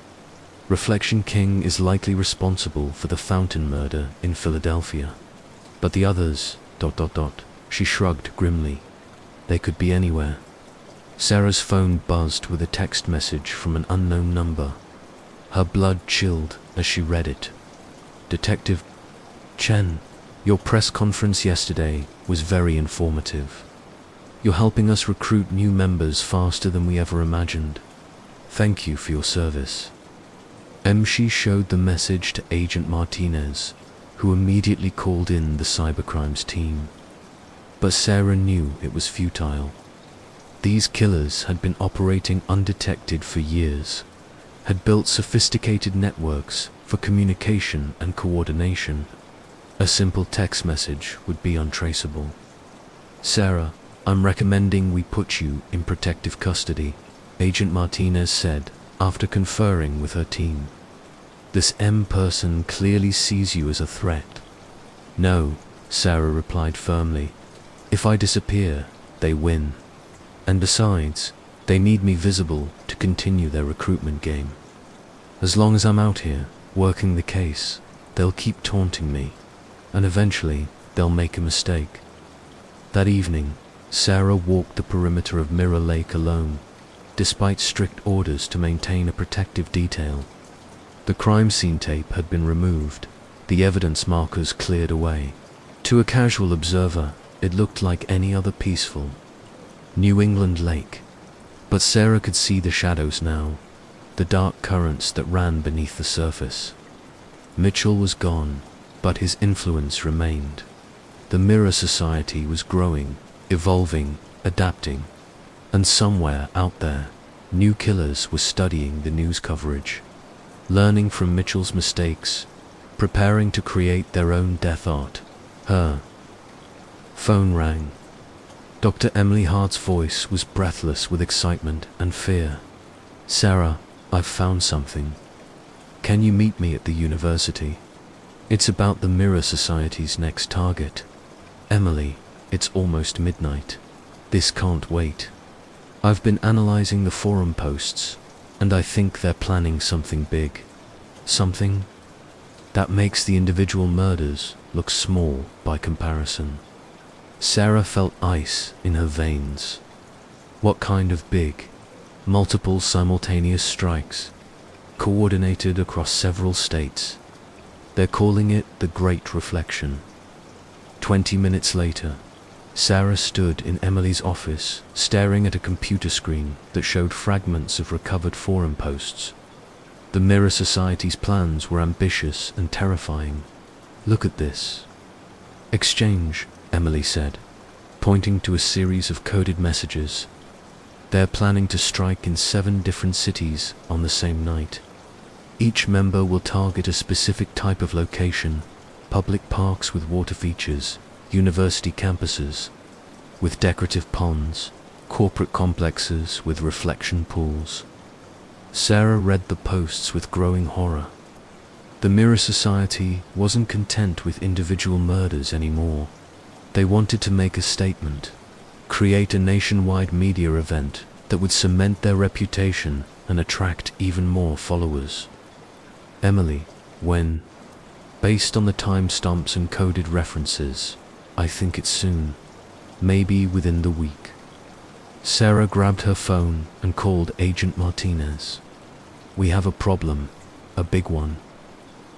A: Reflection King is likely responsible for the Fountain murder in Philadelphia. But the others, ... She shrugged grimly. They could be anywhere. Sarah's phone buzzed with a text message from an unknown number. Her blood chilled as she read it. Detective Chen, Your press conference yesterday was very informative. You're helping us recruit new members faster than we ever imagined. Thank you for your service. She showed the message to Agent Martinez, who immediately called in the cybercrimes team. But Sarah knew it was futile. These killers had been operating undetected for years, had built sophisticated networks for communication and coordination. A simple text message would be untraceable. Sarah, I'm recommending we put you in protective custody, Agent Martinez said after conferring with her team. This person clearly sees you as a threat. No, Sarah replied firmly. If I disappear, they win. And besides, they need me visible to continue their recruitment game. As long as I'm out here, working the case, they'll keep taunting me, and eventually they'll make a mistake. That evening, Sarah walked the perimeter of Mirror Lake alone, despite strict orders to maintain a protective detail. The crime scene tape had been removed, the evidence markers cleared away. To a casual observer, it looked like any other peaceful New England lake. But Sarah could see the shadows now, the dark currents that ran beneath the surface. Mitchell was gone, but his influence remained. The Mirror Society was growing, evolving, adapting, and somewhere out there, new killers were studying the news coverage, learning from Mitchell's mistakes, preparing to create their own death art. Her phone rang. Dr. Emily Hart's voice was breathless with excitement and fear. Sarah, I've found something. Can you meet me at the university? It's about the Mirror Society's next target. Emily, it's almost midnight. This can't wait. I've been analyzing the forum posts, and I think they're planning something big. Something that makes the individual murders look small by comparison. Sarah felt ice in her veins. What kind of big? Multiple simultaneous strikes, coordinated across several states. They're calling it the Great Reflection. 20 minutes later, Sarah stood in Emily's office, staring at a computer screen that showed fragments of recovered forum posts. The Mirror Society's plans were ambitious and terrifying. Look at this. Exchange, Emily said, pointing to a series of coded messages. They're planning to strike in 7 different cities on the same night. Each member will target a specific type of location: public parks with water features, university campuses with decorative ponds, corporate complexes with reflection pools. Sarah read the posts with growing horror. The Mirror Society wasn't content with individual murders anymore. They wanted to make a statement, create a nationwide media event that would cement their reputation and attract even more followers. Emily, when? Based on the timestamps and coded references, I think it's soon, maybe within the week. Sarah grabbed her phone and called Agent Martinez. We have a problem, a big one.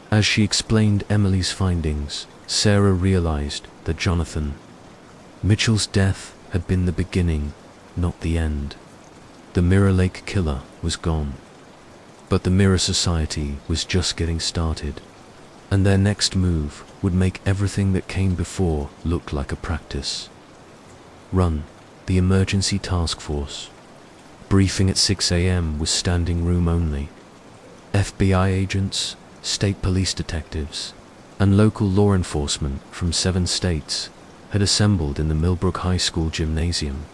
A: As she explained Emily's findings, Sarah realized that Jonathan Mitchell's death had been the beginning, not the end. The Mirror Lake killer was gone. But the Mirror Society was just getting started, and their next move would make everything that came before look like a practice. Run, the emergency task force. Briefing at 6 a.m. was standing room only. FBI agents, state police detectives, and local law enforcement from 7 states had assembled in the Millbrook High School gymnasium,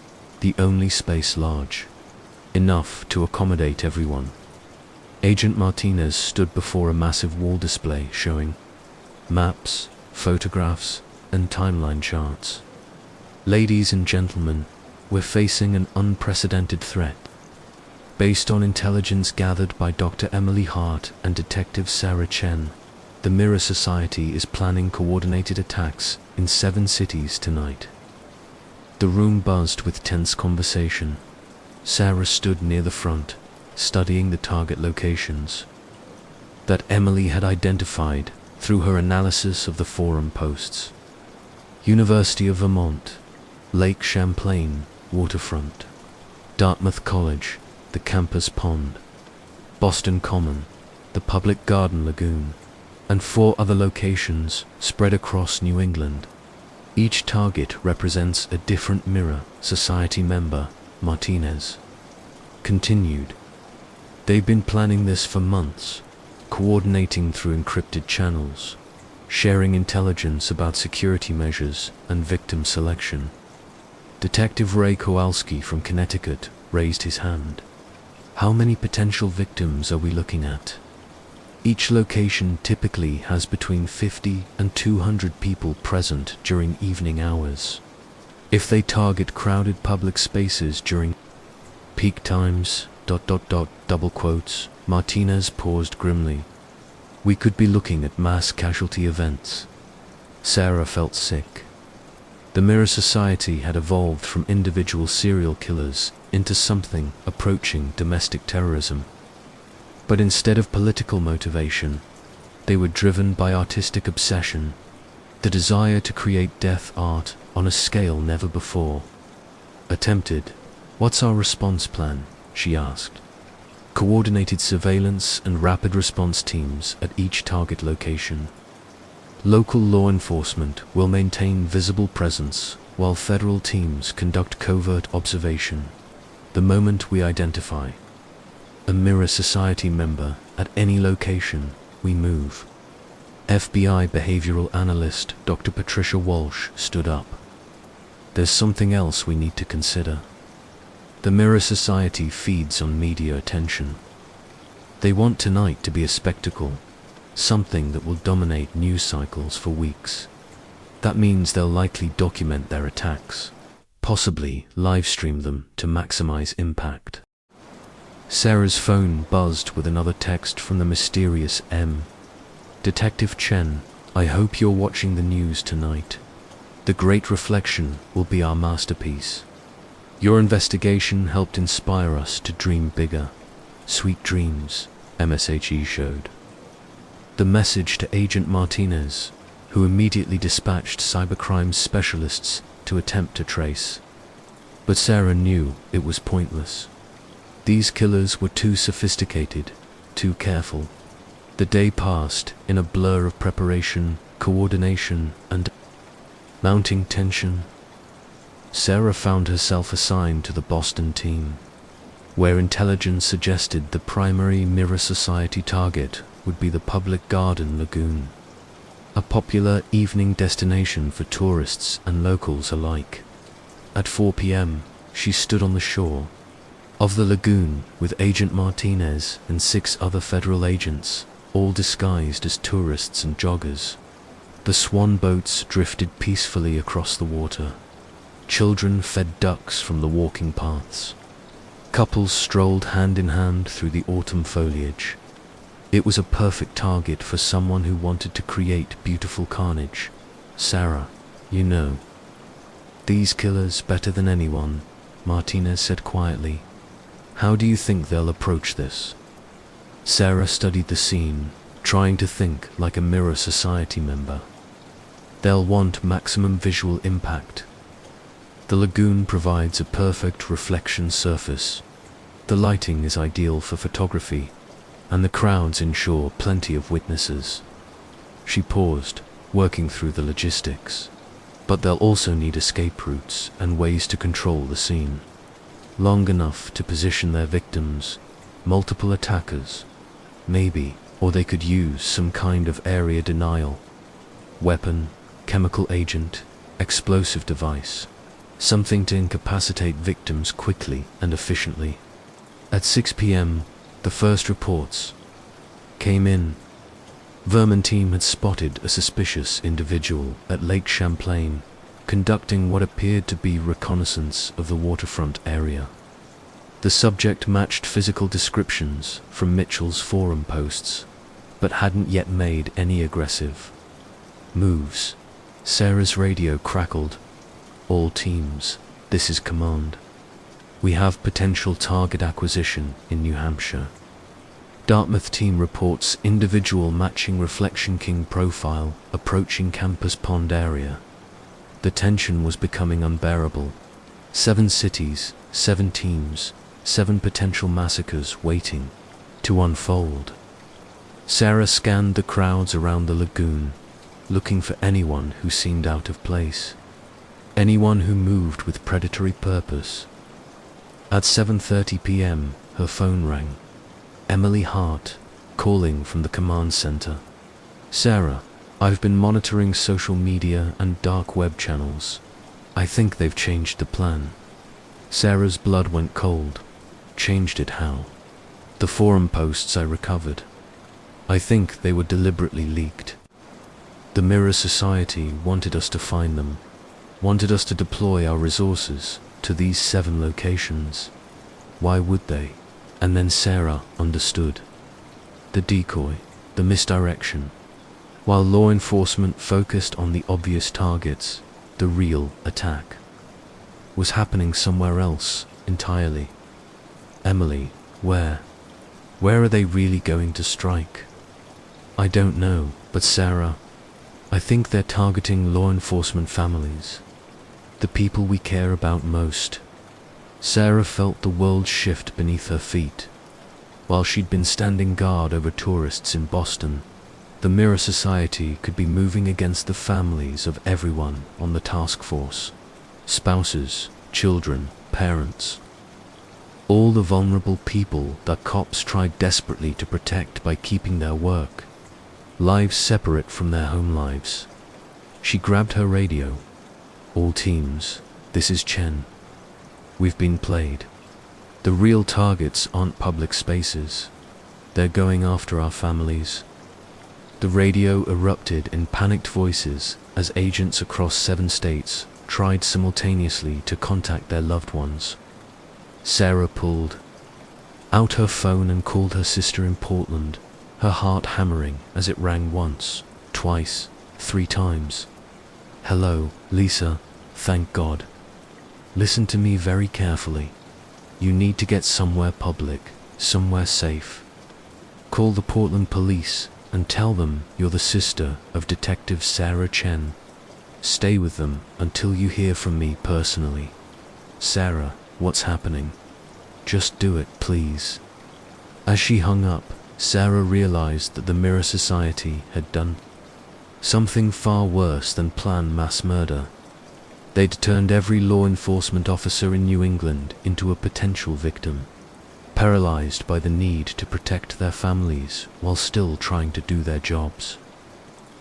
A: the only space large enough to accommodate everyone. Agent Martinez stood before a massive wall display showing maps, photographs, and timeline charts. Ladies and gentlemen, we're facing an unprecedented threat. Based on intelligence gathered by Dr. Emily Hart and Detective Sarah Chen, the Mirror Society is planning coordinated attacks in 7 cities tonight. The room buzzed with tense conversation. Sarah stood near the front, studying the target locations that Emily had identified through her analysis of the forum posts. University of Vermont, Lake Champlain, waterfront. Dartmouth College, the campus pond. Boston Common, the public garden lagoon, and 4 other locations spread across New England. Each target represents a different Mirror Society member, Martinez continued. They've been planning this for months, coordinating through encrypted channels, sharing intelligence about security measures and victim selection. Detective Ray Kowalski from Connecticut raised his hand. How many potential victims are we looking at? Each location typically has between 50 and 200 people present during evening hours. If they target crowded public spaces during peak times, double quotes, Martinez paused grimly. We could be looking at mass casualty events. Sarah felt sick. The Mirror Society had evolved from individual serial killers into something approaching domestic terrorism. But instead of political motivation, they were driven by artistic obsession, the desire to create death art on a scale never before attempted. What's our response plan? She asked. Coordinated surveillance and rapid response teams at each target location. Local law enforcement will maintain visible presence while federal teams conduct covert observation. The moment we identify a Mirror Society member at any location, we move. FBI behavioral analyst Dr. Patricia Walsh stood up. There's something else we need to consider. The Mirror Society feeds on media attention. They want tonight to be a spectacle, something that will dominate news cycles for weeks. That means they'll likely document their attacks, possibly live stream them to maximize impact. Sarah's phone buzzed with another text from the mysterious M. Detective Chen, I hope you're watching the news tonight. The Great Reflection will be our masterpiece. Your investigation helped inspire us to dream bigger. Sweet dreams, MSHE showed. The message to Agent Martinez, who immediately dispatched cybercrime specialists to attempt to trace. But Sarah knew it was pointless. These killers were too sophisticated, too careful. The day passed in a blur of preparation, coordination, and mounting tension. Sarah found herself assigned to the Boston team, where intelligence suggested the primary Mirror Society target would be the public garden lagoon, a popular evening destination for tourists and locals alike. At 4 p.m., she stood on the shore of the lagoon with Agent Martinez and 6 other federal agents, all disguised as tourists and joggers. The swan boats drifted peacefully across the water. Children fed ducks from the walking paths. Couples strolled hand in hand through the autumn foliage. It was a perfect target for someone who wanted to create beautiful carnage. Sarah, you know these killers better than anyone, Martinez said quietly. How do you think they'll approach this? Sarah studied the scene, trying to think like a Mirror Society member. They'll want maximum visual impact. The lagoon provides a perfect reflection surface. The lighting is ideal for photography, and the crowds ensure plenty of witnesses. She paused, working through the logistics. But they'll also need escape routes and ways to control the scene. Long enough to position their victims, multiple attackers, maybe, or they could use some kind of area denial. Weapon, chemical agent, explosive device. Something to incapacitate victims quickly and efficiently. At 6 p.m., the first reports came in. Vermin team had spotted a suspicious individual at Lake Champlain, conducting what appeared to be reconnaissance of the waterfront area. The subject matched physical descriptions from Mitchell's forum posts, but hadn't yet made any aggressive moves. Sarah's radio crackled. All teams, this is command. We have potential target acquisition in New Hampshire. Dartmouth team reports individual matching Reflection King profile approaching Campus Pond area. The The tension was becoming unbearable. 7 cities, 7 teams, 7 potential massacres waiting to unfold. Sarah scanned the crowds around the lagoon, looking for anyone who seemed out of place, anyone who moved with predatory purpose. At 7:30 p.m., her phone rang. Emily Hart, calling from the command center. Sarah, I've been monitoring social media and dark web channels. I think they've changed the plan. Sarah's blood went cold. Changed it how? The forum posts I recovered. I think they were deliberately leaked. The Mirror Society wanted us to find them, wanted us to deploy our resources to these 7 locations. Why would they? And then Sarah understood. The decoy, the misdirection. While law enforcement focused on the obvious targets, the real attack was happening somewhere else entirely. Emily, where are they really going to strike? I don't know, but Sarah, I think they're targeting law enforcement families, the people we care about most. Sarah felt the world shift beneath her feet. While she'd been standing guard over tourists in Boston, the Mirror Society could be moving against the families of everyone on the task force. Spouses, children, parents. All the vulnerable people that cops tried desperately to protect by keeping their work. Lives separate from their home lives. She grabbed her radio. All teams, this is Chen. We've been played. The real targets aren't public spaces. They're going after our families. The radio erupted in panicked voices as agents across 7 states tried simultaneously to contact their loved ones. Sarah pulled out her phone and called her sister in Portland, her heart hammering as it rang once, twice, 3 times. Hello, Lisa, thank God. Listen to me very carefully. You need to get somewhere public, somewhere safe. Call the Portland police and tell them you're the sister of Detective Sarah Chen. Stay with them until you hear from me personally. Sarah, what's happening? Just do it, please. As she hung up, Sarah realized that the Mirror Society had done something far worse than plan mass murder. They'd turned every law enforcement officer in New England into a potential victim, paralyzed by the need to protect their families while still trying to do their jobs.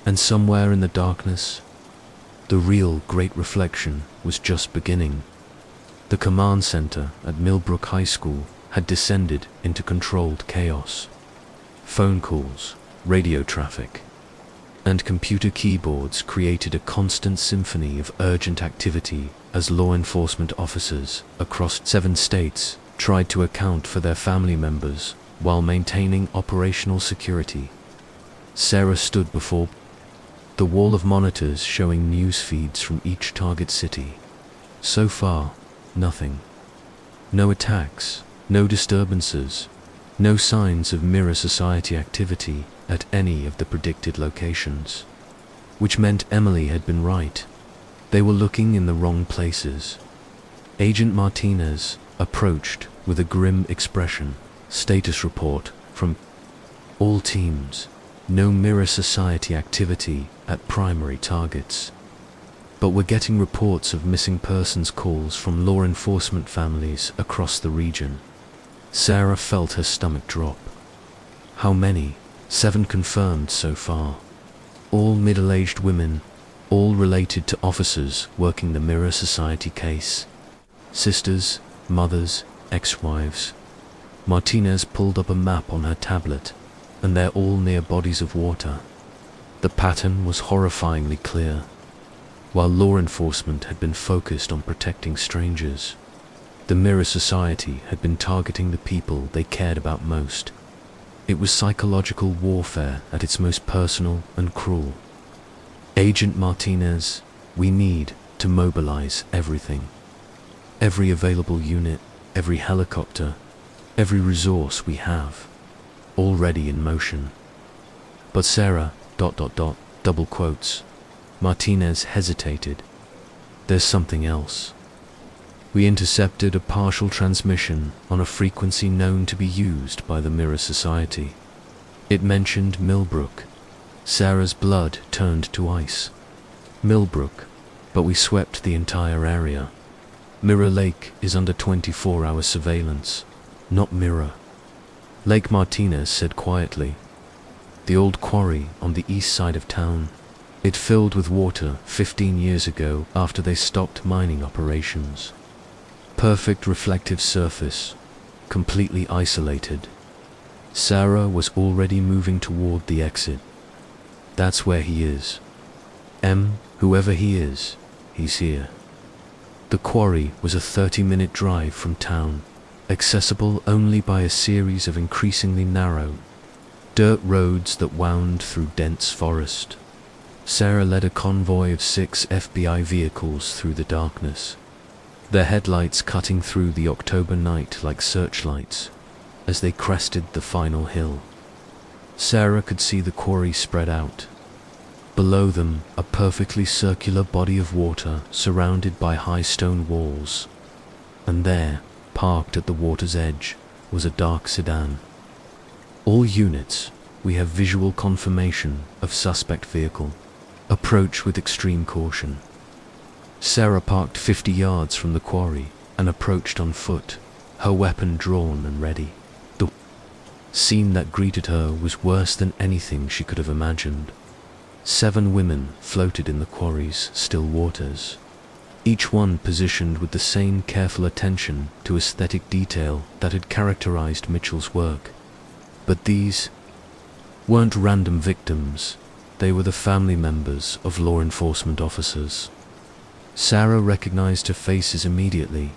A: And somewhere in the darkness, the real great reflection was just beginning. The command center at Millbrook High School had descended into controlled chaos. Phone calls, radio traffic, and computer keyboards created a constant symphony of urgent activity as law enforcement officers across 7 states tried to account for their family members while maintaining operational security. Sarah stood before the wall of monitors showing news feeds from each target city. So far, nothing. No attacks, no disturbances, no signs of Mirror Society activity at any of the predicted locations. Which meant Emily had been right. They were looking in the wrong places. Agent Martinez approached with a grim expression. Status report from all teams. No Mirror Society activity at primary targets. But we're getting reports of missing persons calls from law enforcement families across the region. Sarah felt her stomach drop. How many? 7 confirmed so far. All middle-aged women, all related to officers working the Mirror Society case. Sisters, mothers, ex-wives. Martinez pulled up a map on her tablet, and they're all near bodies of water. The pattern was horrifyingly clear. While law enforcement had been focused on protecting strangers, the Mirror Society had been targeting the people they cared about most. It was psychological warfare at its most personal and cruel. Agent Martinez, we need to mobilize everything. Every available unit, every helicopter, every resource we have, already in motion. But Sarah, double quotes. Martinez hesitated. There's something else. We intercepted a partial transmission on a frequency known to be used by the Mirror Society. It mentioned Millbrook. Sarah's blood turned to ice. Millbrook, but we swept the entire area. Mirror Lake is under 24-hour surveillance, not Mirror. Lake Martinez said quietly. The old quarry on the east side of town. It filled with water 15 years ago after they stopped mining operations. Perfect reflective surface, completely isolated. Sarah was already moving toward the exit. That's where he is. Whoever he is, he's here. The quarry was a 30-minute drive from town, accessible only by a series of increasingly narrow, dirt roads that wound through dense forest. Sarah led a convoy of 6 FBI vehicles through the darkness, their headlights cutting through the October night like searchlights as they crested the final hill. Sarah could see the quarry spread out. Below them, a perfectly circular body of water surrounded by high stone walls. And there, parked at the water's edge, was a dark sedan. All units, we have visual confirmation of suspect vehicle. Approach with extreme caution. Sarah parked 50 yards from the quarry and approached on foot, her weapon drawn and ready. The scene that greeted her was worse than anything she could have imagined. 7 women floated in the quarry's still waters, each one positioned with the same careful attention to aesthetic detail that had characterized Mitchell's work. But these weren't random victims, they were the family members of law enforcement officers. Sarah recognized her faces immediately.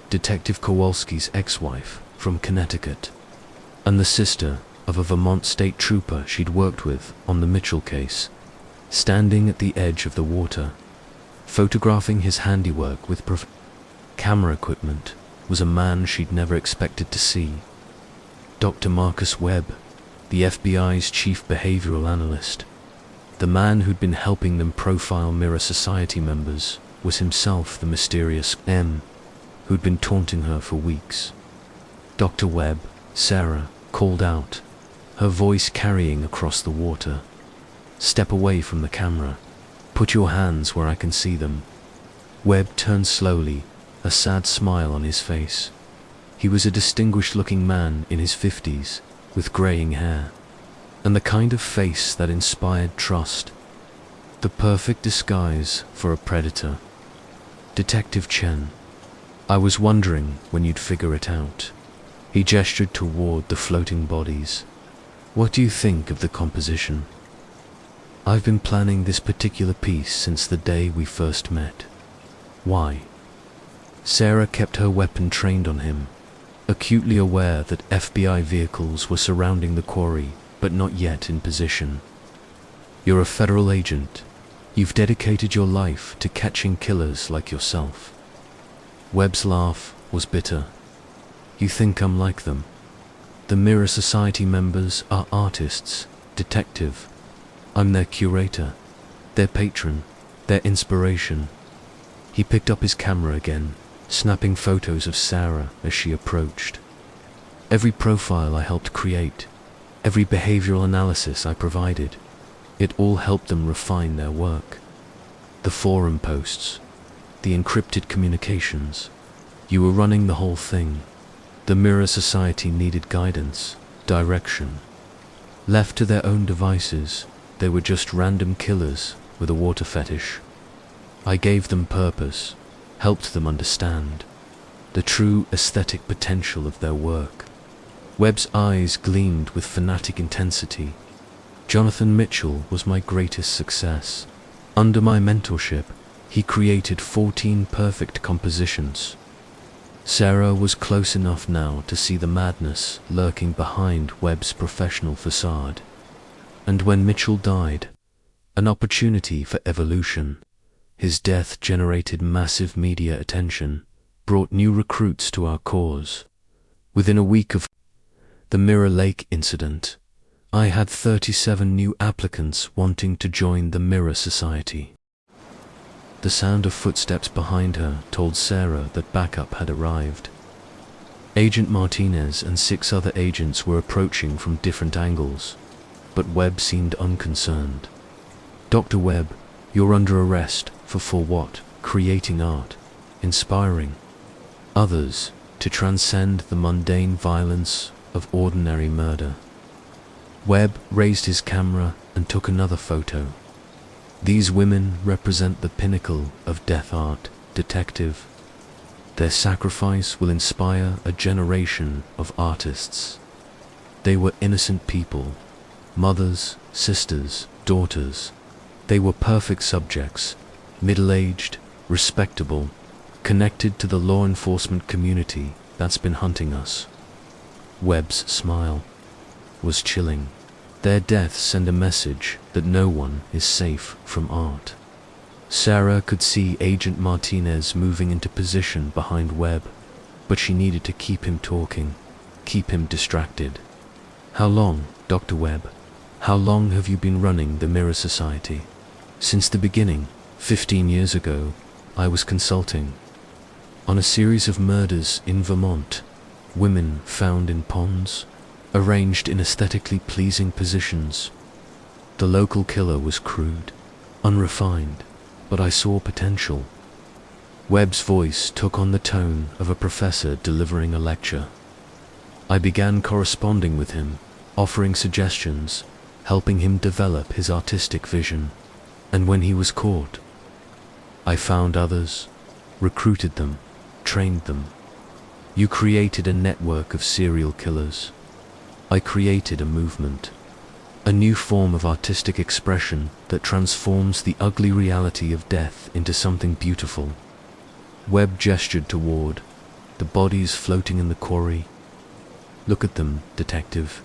A: Detective Kowalski's ex-wife from Connecticut, and the sister of a Vermont state trooper she'd worked with on the Mitchell case. Standing at the edge of the water, photographing his handiwork with camera equipment, was a man she'd never expected to see. Dr. Marcus Webb, the FBI's chief behavioral analyst. The man who'd been helping them profile Mirror Society members was himself the mysterious who'd been taunting her for weeks. Dr. Webb, Sarah, called out, her voice carrying across the water. Step away from the camera. Put your hands where I can see them. Webb turned slowly, a sad smile on his face. He was a distinguished-looking man in his 50s, with graying hair, and the kind of face that inspired trust. The perfect disguise for a predator. Detective Chen, I was wondering when you'd figure it out. He gestured toward the floating bodies. What do you think of the composition? I've been planning this particular piece since the day we first met. Why? Sarah kept her weapon trained on him, acutely aware that FBI vehicles were surrounding the quarry, but not yet in position. You're a federal agent. You've dedicated your life to catching killers like yourself. Webb's laugh was bitter. You think I'm like them? The Mirror Society members are artists, detective. I'm their curator, their patron, their inspiration. He picked up his camera again, snapping photos of Sarah as she approached. Every profile I helped create, every behavioral analysis I provided, it all helped them refine their work. The forum posts, the encrypted communications. You were running the whole thing. The Mirror Society needed guidance, direction. Left to their own devices, they were just random killers with a water fetish. I gave them purpose, helped them understand the true aesthetic potential of their work. Webb's eyes gleamed with fanatic intensity. Jonathan Mitchell was my greatest success. Under my mentorship, he created 14 perfect compositions. Sarah was close enough now to see the madness lurking behind Webb's professional facade. And when Mitchell died, an opportunity for evolution. His death generated massive media attention, brought new recruits to our cause. Within a week of the Mirror Lake incident, I had 37 new applicants wanting to join the Mirror Society. The sound of footsteps behind her told Sarah that backup had arrived. Agent Martinez and 6 other agents were approaching from different angles, but Webb seemed unconcerned. "Dr. Webb, you're under arrest for what? Creating art, inspiring others to transcend the mundane violence of ordinary murder." Webb raised his camera and took another photo. "These women represent the pinnacle of death art, detective. Their sacrifice will inspire a generation of artists. They were innocent people, mothers, sisters, daughters. They were perfect subjects, middle-aged, respectable, connected to the law enforcement community that's been hunting us." Webb's smile was chilling. Their deaths send a message that no one is safe from art. Sarah could see Agent Martinez moving into position behind Webb, but she needed to keep him talking, keep him distracted. "How long, Dr. Webb? How long have you been running the Mirror Society?" "Since the beginning. 15 years ago, I was consulting on a series of murders in Vermont. Women found in ponds, arranged in aesthetically pleasing positions. The local killer was crude, unrefined, but I saw potential." Webb's voice took on the tone of a professor delivering a lecture. "I began corresponding with him, offering suggestions, helping him develop his artistic vision. And when he was caught, I found others, recruited them, trained them. You created a network of serial killers. I created a movement, a new form of artistic expression that transforms the ugly reality of death into something beautiful." Webb gestured toward the bodies floating in the quarry. "Look at them, detective.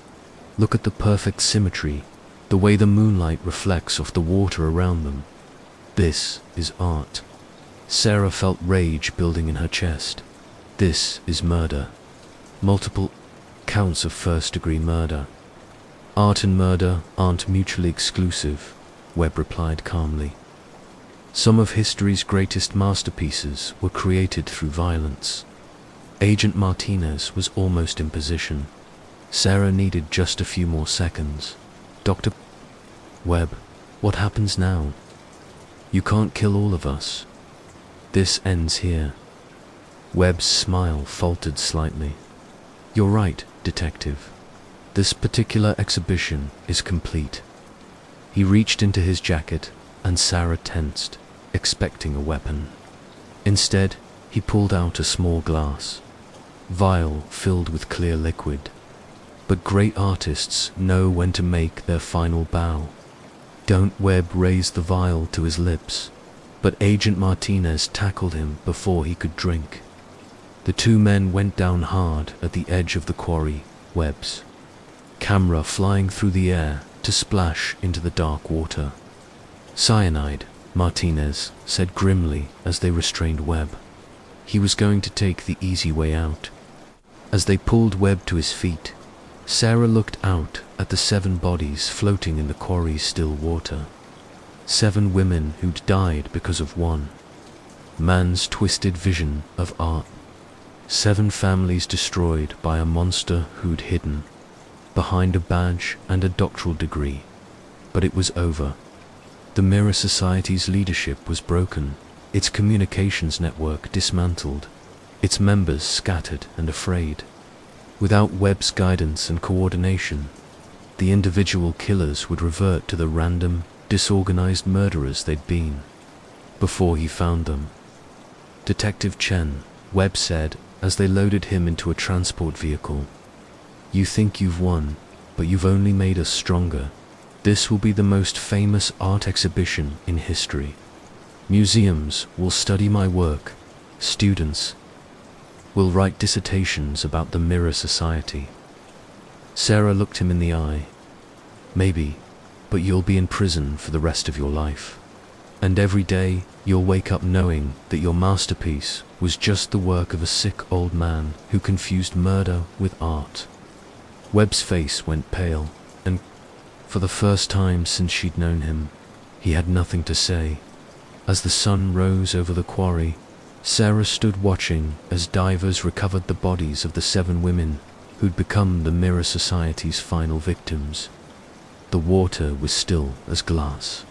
A: Look at the perfect symmetry, the way the moonlight reflects off the water around them. This is art." Sarah felt rage building in her chest. "This is murder. Multiple counts of first-degree murder." "Art and murder aren't mutually exclusive," Webb replied calmly. "Some of history's greatest masterpieces were created through violence." Agent Martinez was almost in position. Sarah needed just a few more seconds. "Dr. Webb, what happens now? You can't kill all of us. This ends here." Webb's smile faltered slightly. "You're right, detective. This particular exhibition is complete." He reached into his jacket, and Sarah tensed, expecting a weapon. Instead, he pulled out a small glass vial filled with clear liquid. But great artists know when to make their final bow. Don't Webb raised the vial to his lips, but Agent Martinez tackled him before he could drink. The 2 men went down hard at the edge of the quarry, Webb's camera flying through the air to splash into the dark water. "Cyanide," Martinez said grimly as they restrained Webb. He was going to take the easy way out. As they pulled Webb to his feet, Sarah looked out at the 7 bodies floating in the quarry's still water. 7 women who'd died because of one man's twisted vision of art. 7 families destroyed by a monster who'd hidden behind a badge and a doctoral degree. But it was over. The Mirror Society's leadership was broken, its communications network dismantled, its members scattered and afraid. Without Webb's guidance and coordination, the individual killers would revert to the random, disorganized murderers they'd been before he found them. "Detective Chen," Webb said as they loaded him into a transport vehicle, "you think you've won, but you've only made us stronger. This will be the most famous art exhibition in history. Museums will study my work. Students will write dissertations about the Mirror Society." Sarah looked him in the eye. "Maybe, but you'll be in prison for the rest of your life. And every day you'll wake up knowing that your masterpiece was just the work of a sick old man who confused murder with art." Webb's face went pale, and for the first time since she'd known him, he had nothing to say. As the sun rose over the quarry, Sarah stood watching as divers recovered the bodies of the 7 women who'd become the Mirror Society's final victims. The water was still as glass,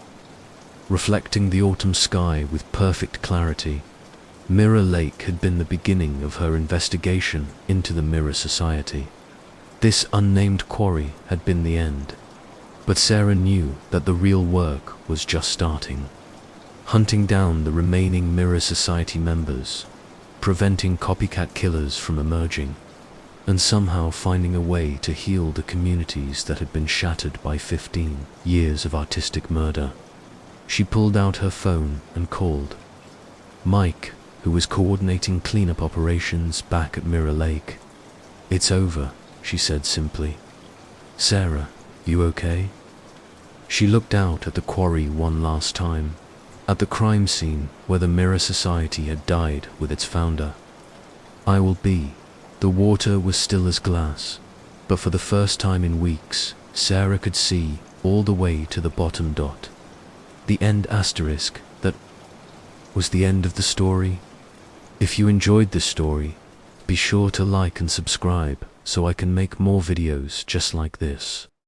A: reflecting the autumn sky with perfect clarity. Mirror Lake had been the beginning of her investigation into the Mirror Society. This unnamed quarry had been the end, but Sarah knew that the real work was just starting. Hunting down the remaining Mirror Society members, preventing copycat killers from emerging, and somehow finding a way to heal the communities that had been shattered by 15 years of artistic murder. She pulled out her phone and called Mike, who was coordinating cleanup operations back at Mirror Lake. "It's over," she said simply. "Sarah, you okay?" She looked out at the quarry one last time, at the crime scene where the Mirror Society had died with its founder. "I will be." The water was still as glass, but for the first time in weeks, Sarah could see all the way to the bottom dot. The end asterisk that was the end of the story. If you enjoyed this story, be sure to like and subscribe so I can make more videos just like this.